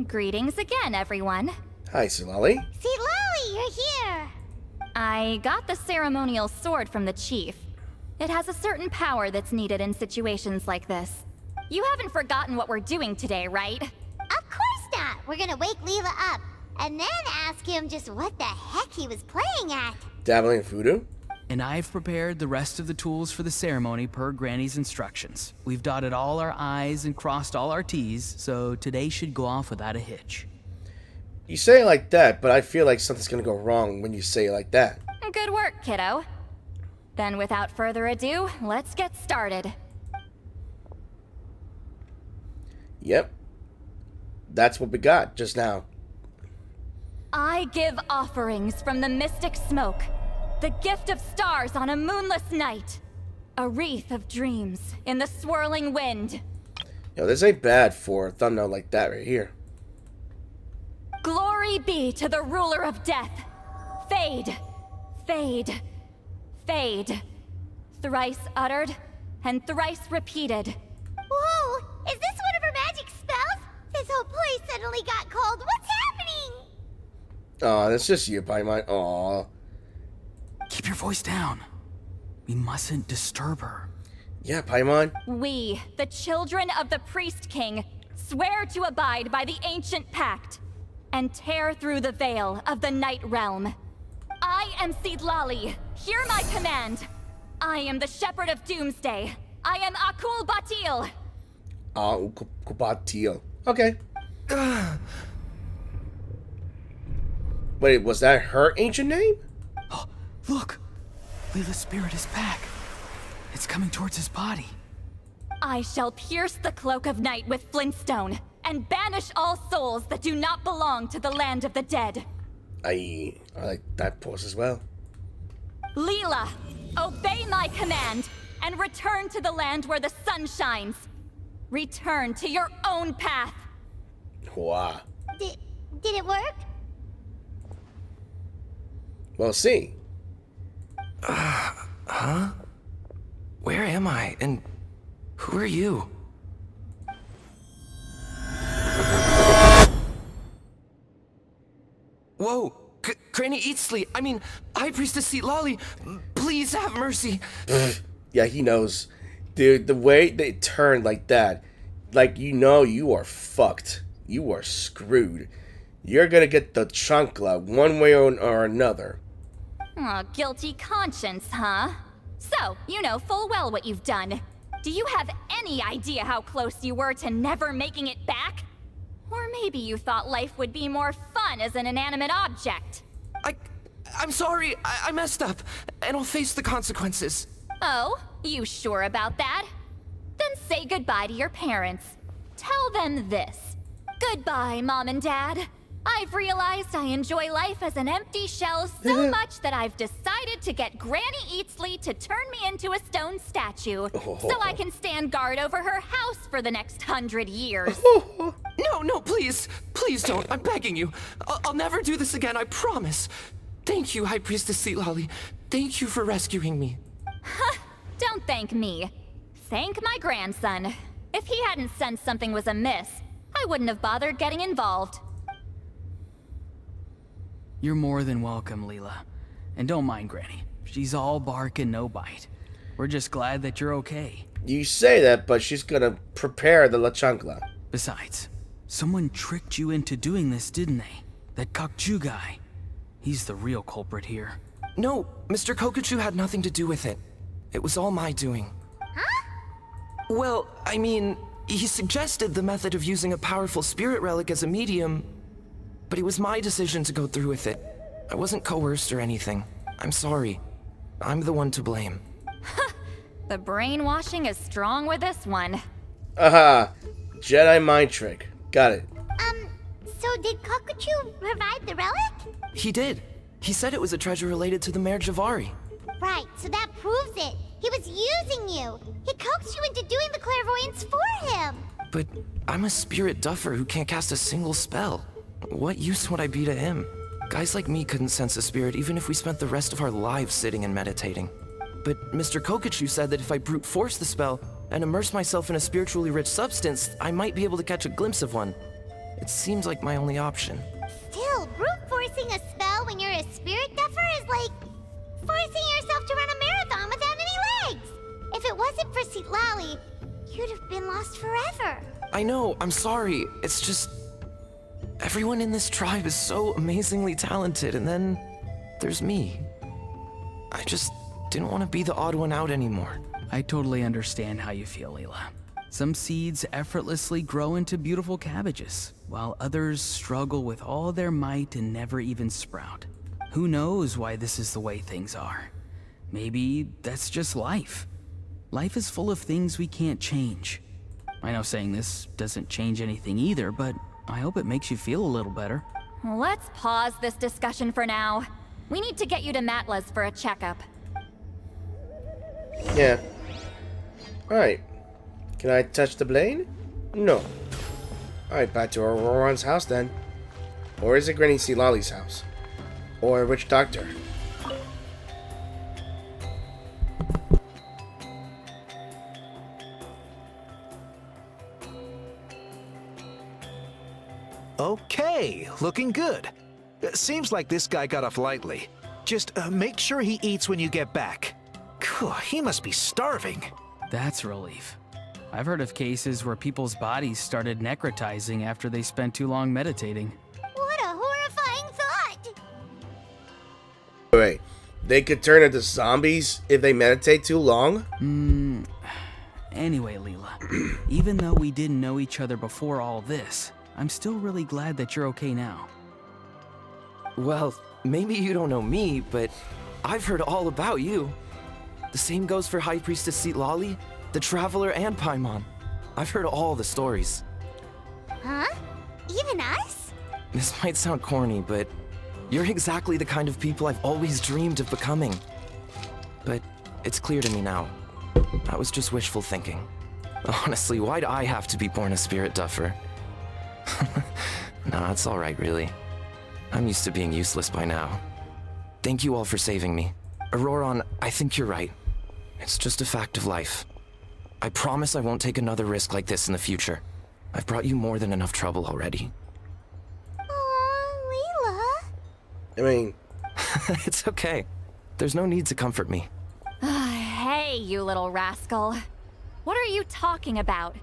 Greetings again, everyone. Hi, Silali. See, Lolly, you're here! I got the ceremonial sword from the chief. It has a certain power that's needed in situations like this. You haven't forgotten what we're doing today, right? Of course not! We're gonna wake Leela up, and then ask him just what the heck he was playing at. Dabbling in Voodoo. And I've prepared the rest of the tools for the ceremony per Granny's instructions. We've dotted all our I's and crossed all our T's, so today should go off without a hitch. You say it like that, but I feel like something's gonna go wrong when you say it like that. Good work, kiddo. Then without further ado, let's get started. Yep. That's what we got just now. I give offerings from the mystic smoke, the gift of stars on a moonless night, a wreath of dreams in the swirling wind. Yo, this ain't bad for a thumbnail like that right here. Glory be to the ruler of death. Fade, fade, fade. Thrice uttered and thrice repeated. Whoa! Is this one of her magic spells? This whole place suddenly got cold. What's happening Aw, that's just you, Paimon. Aw. Keep your voice down. We mustn't disturb her. Yeah, Paimon. We, the children of the Priest King, swear to abide by the ancient pact and tear through the veil of the Night Realm. I am Seedlali. Hear my command. I am the Shepherd of Doomsday. I am Akul Batil. Kubatil. Okay. Wait, was that her ancient name? Oh, look! Leela's spirit is back. It's coming towards his body. I shall pierce the cloak of night with flintstone and banish all souls that do not belong to the land of the dead. I like that pose as well. Leela, obey my command and return to the land where the sun shines. Return to your own path. Wow. Did it work? We'll see. Huh? Where am I? And who are you? Whoa! Granny Eatsley, I mean, High Priestess Seedlali, please have mercy. Yeah, he knows. Dude, the way they turned like that, like, you know you are fucked. You are screwed. You're gonna get the chancla one way or another. Oh, guilty conscience, huh? So, you know full well what you've done. Do you have any idea how close you were to never making it back? Or maybe you thought life would be more fun as an inanimate object. I'm sorry, I messed up, and I'll face the consequences. Oh, you sure about that? Then say goodbye to your parents. Tell them this. Goodbye, Mom and Dad. I've realized I enjoy life as an empty shell so much that I've decided to get Granny Eatsley to turn me into a stone statue so I can stand guard over her house for the next 100 years. No, please. Please don't. I'm begging you. I'll never do this again, I promise. Thank you, High Priestess Seedlali. Thank you for rescuing me. Don't thank me. Thank my grandson. If he hadn't sensed something was amiss, I wouldn't have bothered getting involved. You're more than welcome, Leela. And don't mind Granny. She's all bark and no bite. We're just glad that you're okay. You say that, but she's gonna prepare the La Chancla. Besides, someone tricked you into doing this, didn't they? That Kokchu guy. He's the real culprit here. No, Mr. Kokachu had nothing to do with it. It was all my doing. Huh? Well, I mean, he suggested the method of using a powerful spirit relic as a medium, but it was my decision to go through with it. I wasn't coerced or anything. I'm sorry. I'm the one to blame. The brainwashing is strong with this one. Aha! Jedi mind trick. Got it. So did Kokachu provide the relic? He did. He said it was a treasure related to the Mare Javari. Right, so that proves it. He was using you. He coaxed you into doing the clairvoyance for him. But I'm a spirit duffer who can't cast a single spell. What use would I be to him? Guys like me couldn't sense a spirit even if we spent the rest of our lives sitting and meditating. But Mr. Kokachu said that if I brute force the spell and immerse myself in a spiritually rich substance, I might be able to catch a glimpse of one. It seems like my only option. Still, brute forcing a spell when you're a spirit duffer is like forcing yourself to run a marathon without any legs. If it wasn't for Seedlali, you'd have been lost forever. I know, I'm sorry. It's just... everyone in this tribe is so amazingly talented, and then there's me. I just didn't want to be the odd one out anymore. I totally understand how you feel, Leela. Some seeds effortlessly grow into beautiful cabbages, while others struggle with all their might and never even sprout. Who knows why this is the way things are? Maybe that's just life. Life is full of things we can't change. I know saying this doesn't change anything either, but I hope it makes you feel a little better. Let's pause this discussion for now. We need to get you to Matla's for a checkup. Yeah. Alright. Can I touch the blade? No. Alright, back to Ororon's house then. Or is it Granny Seedlali's house? Or which doctor? Okay, looking good. It seems like this guy got off lightly. Just make sure he eats when you get back. Phew, he must be starving. That's relief. I've heard of cases where people's bodies started necrotizing after they spent too long meditating. What a horrifying thought! Wait, they could turn into zombies if they meditate too long? Anyway, Leela, even though we didn't know each other before all this, I'm still really glad that you're okay now. Well, maybe you don't know me, but I've heard all about you. The same goes for High Priestess Citlali, the Traveler, and Paimon. I've heard all the stories. Huh? Even us? This might sound corny, but you're exactly the kind of people I've always dreamed of becoming. But it's clear to me now. That was just wishful thinking. Honestly, why'd I have to be born a spirit duffer? Nah, it's alright, really. I'm used to being useless by now. Thank you all for saving me. Ororon, I think you're right. It's just a fact of life. I promise I won't take another risk like this in the future. I've brought you more than enough trouble already. Aw, Leela. I mean, It's okay. There's no need to comfort me. Hey, you little rascal. What are you talking about?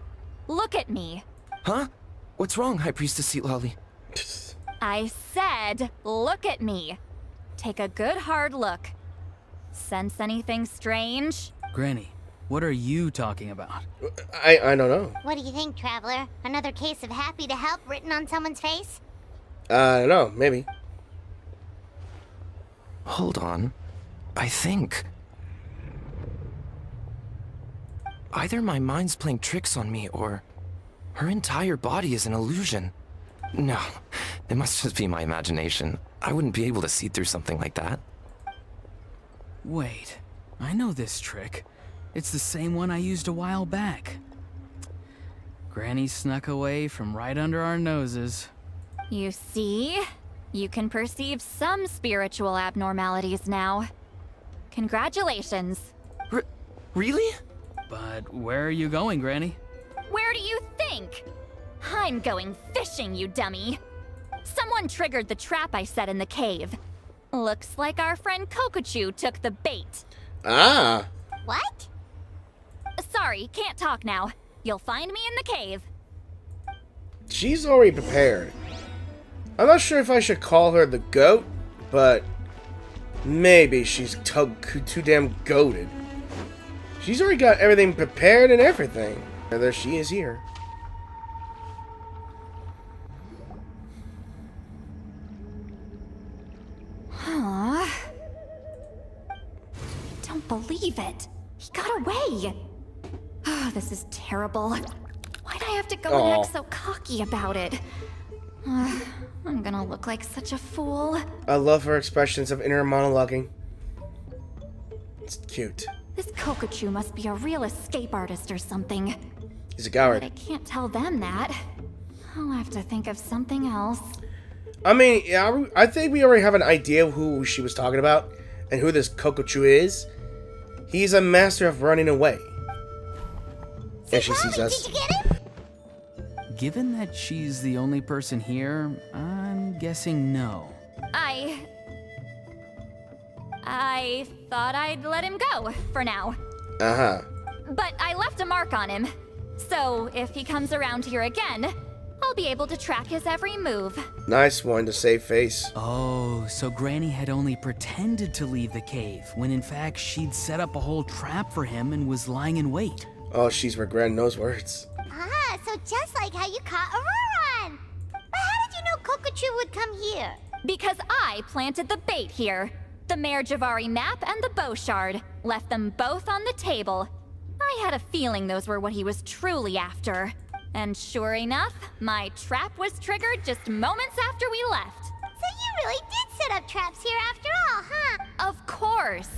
Look at me. Huh? What's wrong, High Priestess Citlali? I said, look at me. Take a good hard look. Sense anything strange? Granny, what are you talking about? I don't know. What do you think, Traveler? Another case of happy to help written on someone's face? I don't know, maybe. Hold on. I think... either my mind's playing tricks on me, or her entire body is an illusion. No, it must just be my imagination. I wouldn't be able to see through something like that. Wait, I know this trick. It's the same one I used a while back. Granny snuck away from right under our noses. You see? You can perceive some spiritual abnormalities now. Congratulations. Really? But where are you going, Granny? Where do you think? I'm going fishing, you dummy. Someone triggered the trap I set in the cave. Looks like our friend Kokochu took the bait. Ah. What? Sorry, can't talk now. You'll find me in the cave. She's already prepared. I'm not sure if I should call her the goat, but maybe she's too damn goated. She's already got everything prepared and everything. And there she is here. Huh? Don't believe it. He got away. Oh, this is terrible. Why'd I have to go and act so cocky about it? I'm gonna look like such a fool. I love her expressions of inner monologuing. It's cute. This Kokochu must be a real escape artist or something. He's a But I coward. can't tell them that. I'll have to think of something else. I mean, yeah, I think we already have an idea of who she was talking about and who this Kokochu is. He's a master of running away. And she sees us. Did you get him? Given that she's the only person here, I'm guessing no. I thought I'd let him go for now. Uh-huh. But I left a mark on him. So if he comes around here again, I'll be able to track his every move. Nice one to save face. Oh, so Granny had only pretended to leave the cave, when in fact she'd set up a whole trap for him and was lying in wait. Oh, she's regretting those words. Ah, so just like how you caught Ororon. But how did you know Kokochu would come here? Because I planted the bait here. The Mare Javari map and the bow shard. Left them both on the table. I had a feeling those were what he was truly after. And sure enough, my trap was triggered just moments after we left. So you really did set up traps here after all, huh? Of course.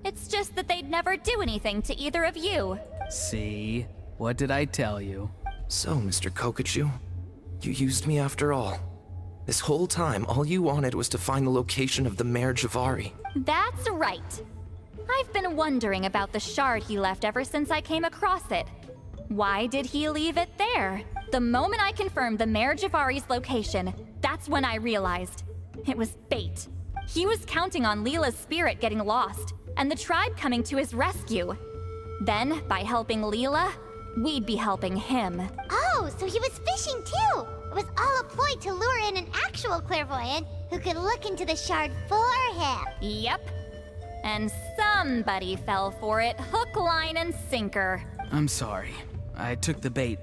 It's just that they'd never do anything to either of you. See? What did I tell you? So, Mr. Kokochu, you used me after all. This whole time, all you wanted was to find the location of the Mare Javari. That's right. I've been wondering about the shard he left ever since I came across it. Why did he leave it there? The moment I confirmed the Mare Javari's location, that's when I realized. It was bait. He was counting on Leela's spirit getting lost, and the tribe coming to his rescue. Then, by helping Leela, we'd be helping him. Oh, so he was fishing too! It was all a ploy to lure in an actual clairvoyant who could look into the shard for him. Yep. And somebody fell for it, hook, line, and sinker. I'm sorry. I took the bait.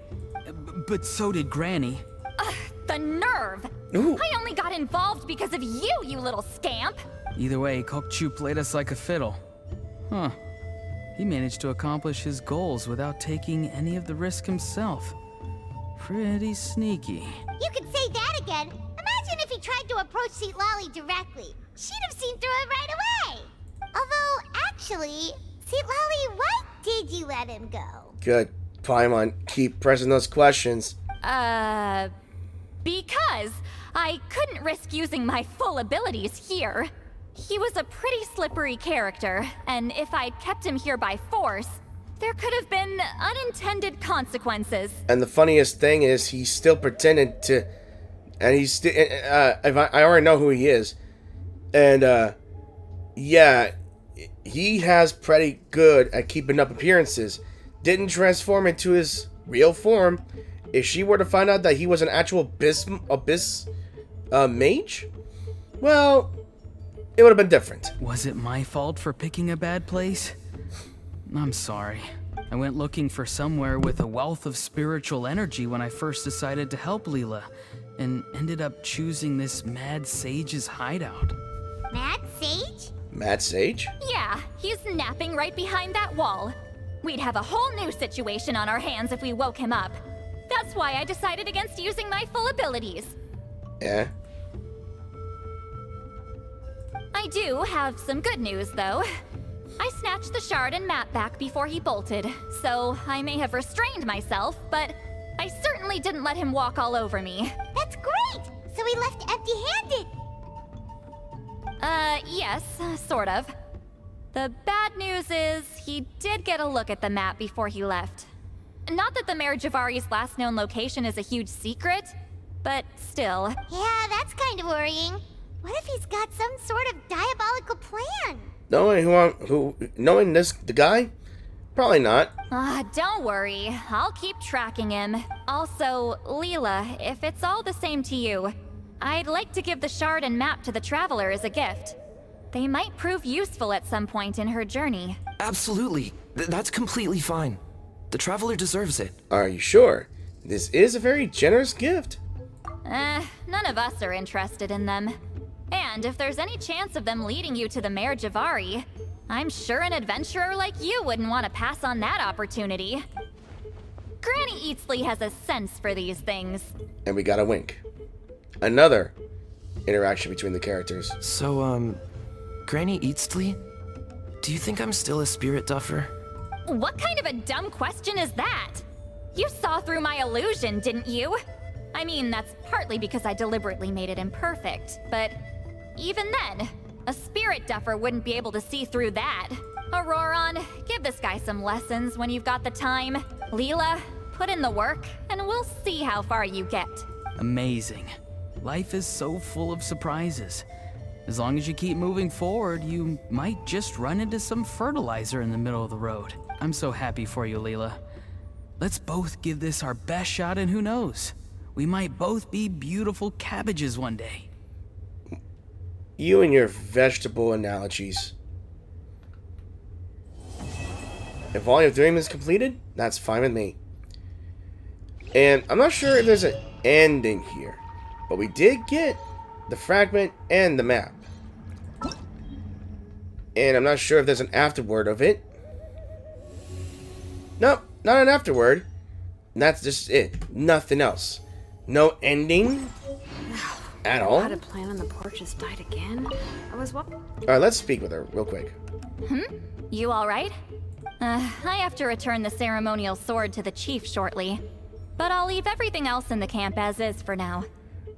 But so did Granny. Ugh, the nerve! Ooh. I only got involved because of you, you little scamp! Either way, Kokchu played us like a fiddle. Huh. He managed to accomplish his goals without taking any of the risk himself. Pretty sneaky. You could say that again. Imagine if he tried to approach Seat Lolly directly. She'd have seen through it right away. Although, actually, Seat Lolly, why did you let him go? Good. Paimon, keep pressing those questions. Because I couldn't risk using my full abilities here. He was a pretty slippery character, and if I'd kept him here by force, there could have been unintended consequences. And the funniest thing is, he still pretended to, and he's still. I already know who he is, and yeah, he has pretty good at keeping up appearances. Didn't transform into his real form. If she were to find out that he was an actual abyss mage, well, it would have been different. Was it my fault for picking a bad place? I'm sorry. I went looking for somewhere with a wealth of spiritual energy when I first decided to help Leela, and ended up choosing this mad sage's hideout. Mad Sage? Mad Sage? Yeah, he's napping right behind that wall. We'd have a whole new situation on our hands if we woke him up. That's why I decided against using my full abilities. Yeah. I do have some good news, though. I snatched the shard and map back before he bolted, so I may have restrained myself, but I certainly didn't let him walk all over me. That's great! So he left empty-handed. Yes, sort of. The bad news is he did get a look at the map before he left. Not that the Mayor Javari's last known location is a huge secret, but still. Yeah, that's kind of worrying. What if he's got some sort of diabolical plan? Knowing the guy? Probably not. Don't worry. I'll keep tracking him. Also, Leela, if it's all the same to you, I'd like to give the shard and map to the Traveler as a gift. They might prove useful at some point in her journey. Absolutely. That's completely fine. The Traveler deserves it. Are you sure? This is a very generous gift. None of us are interested in them. And if there's any chance of them leading you to the Mayor Javari, I'm sure an adventurer like you wouldn't want to pass on that opportunity. Granny Eatsley has a sense for these things. And we got a wink. Another interaction between the characters. So, Granny Eatsley? Do you think I'm still a spirit duffer? What kind of a dumb question is that? You saw through my illusion, didn't you? I mean, that's partly because I deliberately made it imperfect, but even then, a spirit duffer wouldn't be able to see through that. Ororon, give this guy some lessons when you've got the time. Leela, put in the work, and we'll see how far you get. Amazing. Life is so full of surprises. As long as you keep moving forward, you might just run into some fertilizer in the middle of the road. I'm so happy for you, Leela. Let's both give this our best shot, and who knows? We might both be beautiful cabbages one day. You and your vegetable analogies. If Volume 3 is completed, that's fine with me. And I'm not sure if there's an ending here, but we did get the fragment and the map. And I'm not sure if there's an afterword of it. Nope, not an afterword. That's just it. Nothing else. No ending at all. Had a plan on the porch just died again. I was what? Alright, let's speak with her real quick. You alright? I have to return the ceremonial sword to the chief shortly. But I'll leave everything else in the camp as is for now.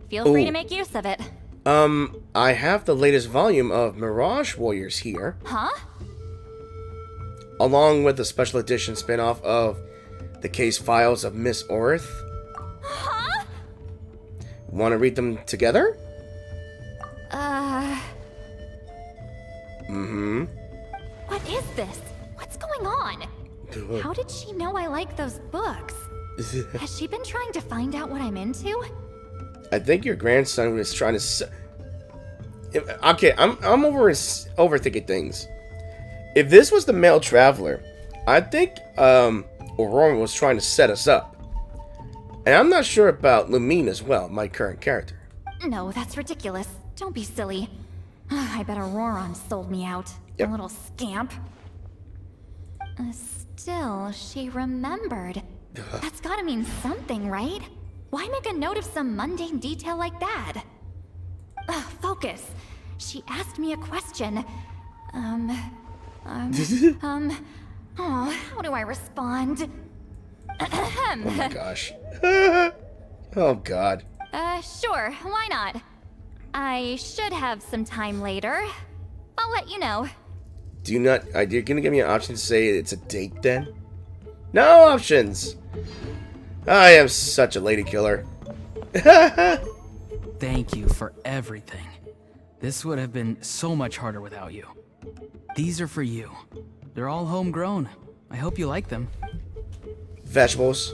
Feel free to make use of it. I have the latest volume of Mirage Warriors here. Huh? Along with the special edition spin-off of The Case Files of Miss Orith. Huh? Want to read them together? Mm-hmm. What is this? What's going on? How did she know I like those books? Has she been trying to find out what I'm into? I think your grandson was trying to... Okay, I'm overthinking things. If this was the male traveler, I think Ororon was trying to set us up. And I'm not sure about Lumine as well, my current character. No, that's ridiculous. Don't be silly. I bet Ororon sold me out. Yep. A little scamp. Still, she remembered. That's gotta mean something, right? Why make a note of some mundane detail like that? Focus. She asked me a question. Oh, how do I respond? Oh my gosh. Oh god. Sure, why not? I should have some time later. I'll let you know. Do you not... Are you gonna give me an option to say it's a date then? No options! I am such a lady killer. Thank you for everything. This would have been so much harder without you. These are for you. They're all homegrown. I hope you like them. Vegetables.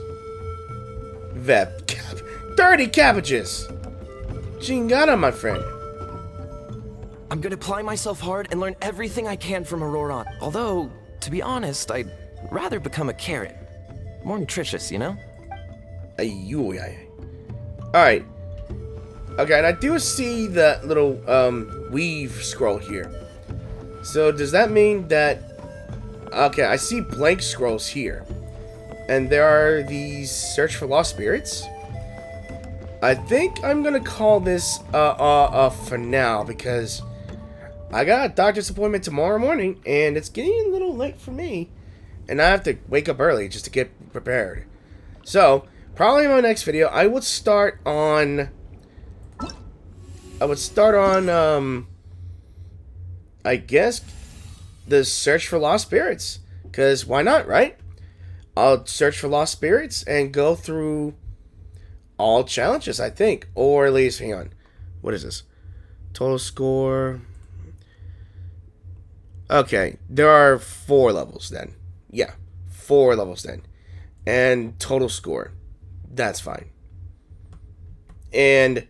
Dirty cabbages! Chingada, my friend. I'm gonna apply myself hard and learn everything I can from Ororon. Although, to be honest, I'd rather become a carrot. More nutritious, you know? Alright. Okay, and I do see that little weave scroll here. So does that mean that... Okay, I see blank scrolls here. And there are these search for lost spirits. I think I'm gonna call this for now, because I got a doctor's appointment tomorrow morning and it's getting a little late for me. And I have to wake up early just to get prepared. So, probably in my next video, I would start on... I guess, the search for lost spirits. Because why not, right? I'll search for lost spirits and go through all challenges, I think. Or at least, hang on. What is this? Total score. Okay, there are 4 levels then. Yeah, 4 levels then. And total score. That's fine. And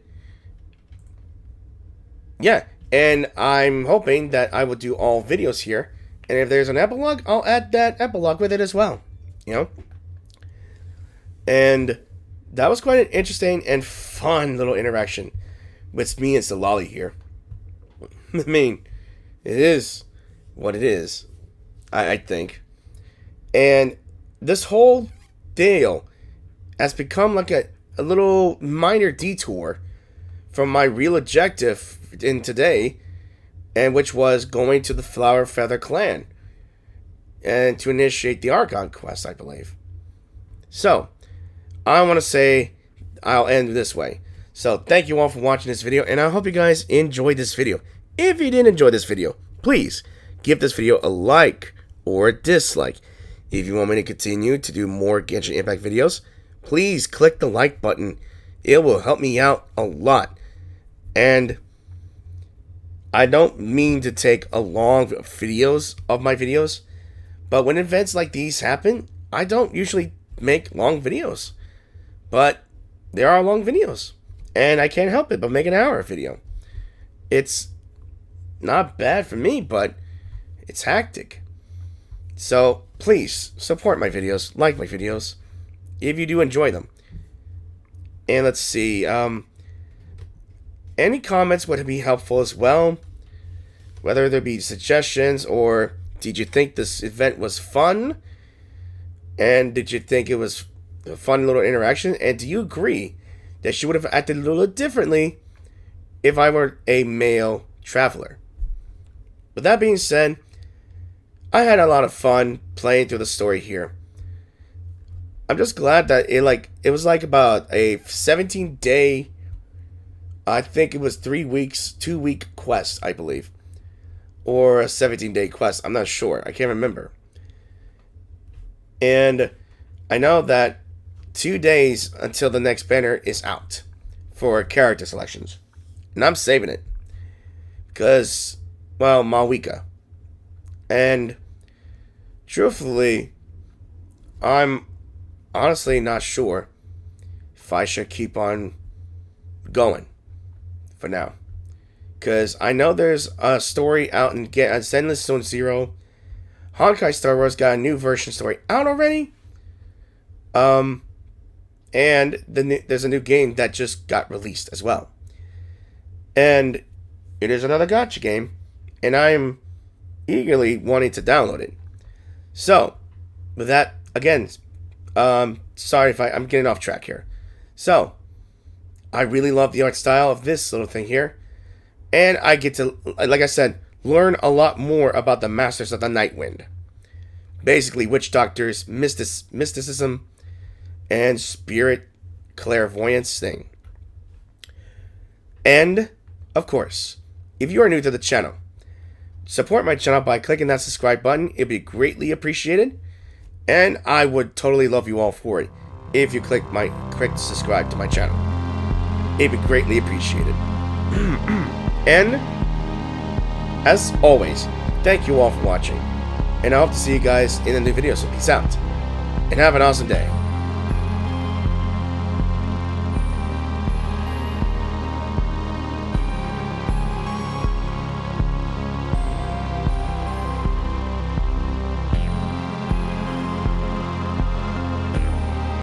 yeah, and I'm hoping that I will do all videos here. And if there's an epilogue, I'll add that epilogue with it as well. You know? And that was quite an interesting and fun little interaction with me and Solali here. I mean, it is what it is, I think. And this whole deal has become like a little minor detour from my real objective in today, and which was going to the Flower Feather Clan and to initiate the Archon quest, I believe. So, I want to say I'll end this way. So, thank you all for watching this video, and I hope you guys enjoyed this video. If you did enjoy this video, please give this video a like or a dislike. If you want me to continue to do more Genshin Impact videos, please click the like button. It will help me out a lot. And I don't mean to take a long videos of my videos, but when events like these happen, I don't usually make long videos. But there are long videos, and I can't help it but make an hour video. It's not bad for me, but it's hectic. So please support my videos, like my videos, if you do enjoy them. And let's see, any comments would be helpful as well. Whether there be suggestions, or did you think this event was fun? And did you think it was a fun little interaction? And do you agree that she would have acted a little differently if I were a male traveler? With that being said, I had a lot of fun playing through the story here. I'm just glad that it was like about a 17-day, I think it was 3 weeks, 2-week quest, I believe. Or a 17-day quest, I'm not sure, I can't remember. And I know that 2 days until the next banner is out for character selections. And I'm saving it. Because, well, Malwika. And truthfully, I'm honestly not sure if I should keep on going for now. Because I know there's a story out in Zenless Zone Zero. Honkai Star Wars got a new version story out already. And there's a new game that just got released as well. And it is another gacha game. And I'm eagerly wanting to download it. So, with that, again, sorry if I'm getting off track here. So, I really love the art style of this little thing here. And I get to, like I said, learn a lot more about the Masters of the Night Wind. Basically, witch doctors, mysticism, and spirit clairvoyance thing. And, of course, if you are new to the channel, support my channel by clicking that subscribe button. It'd be greatly appreciated. And I would totally love you all for it if you click subscribe to my channel. It'd be greatly appreciated. And, as always, thank you all for watching. And I hope to see you guys in a new video, so peace out. And have an awesome day.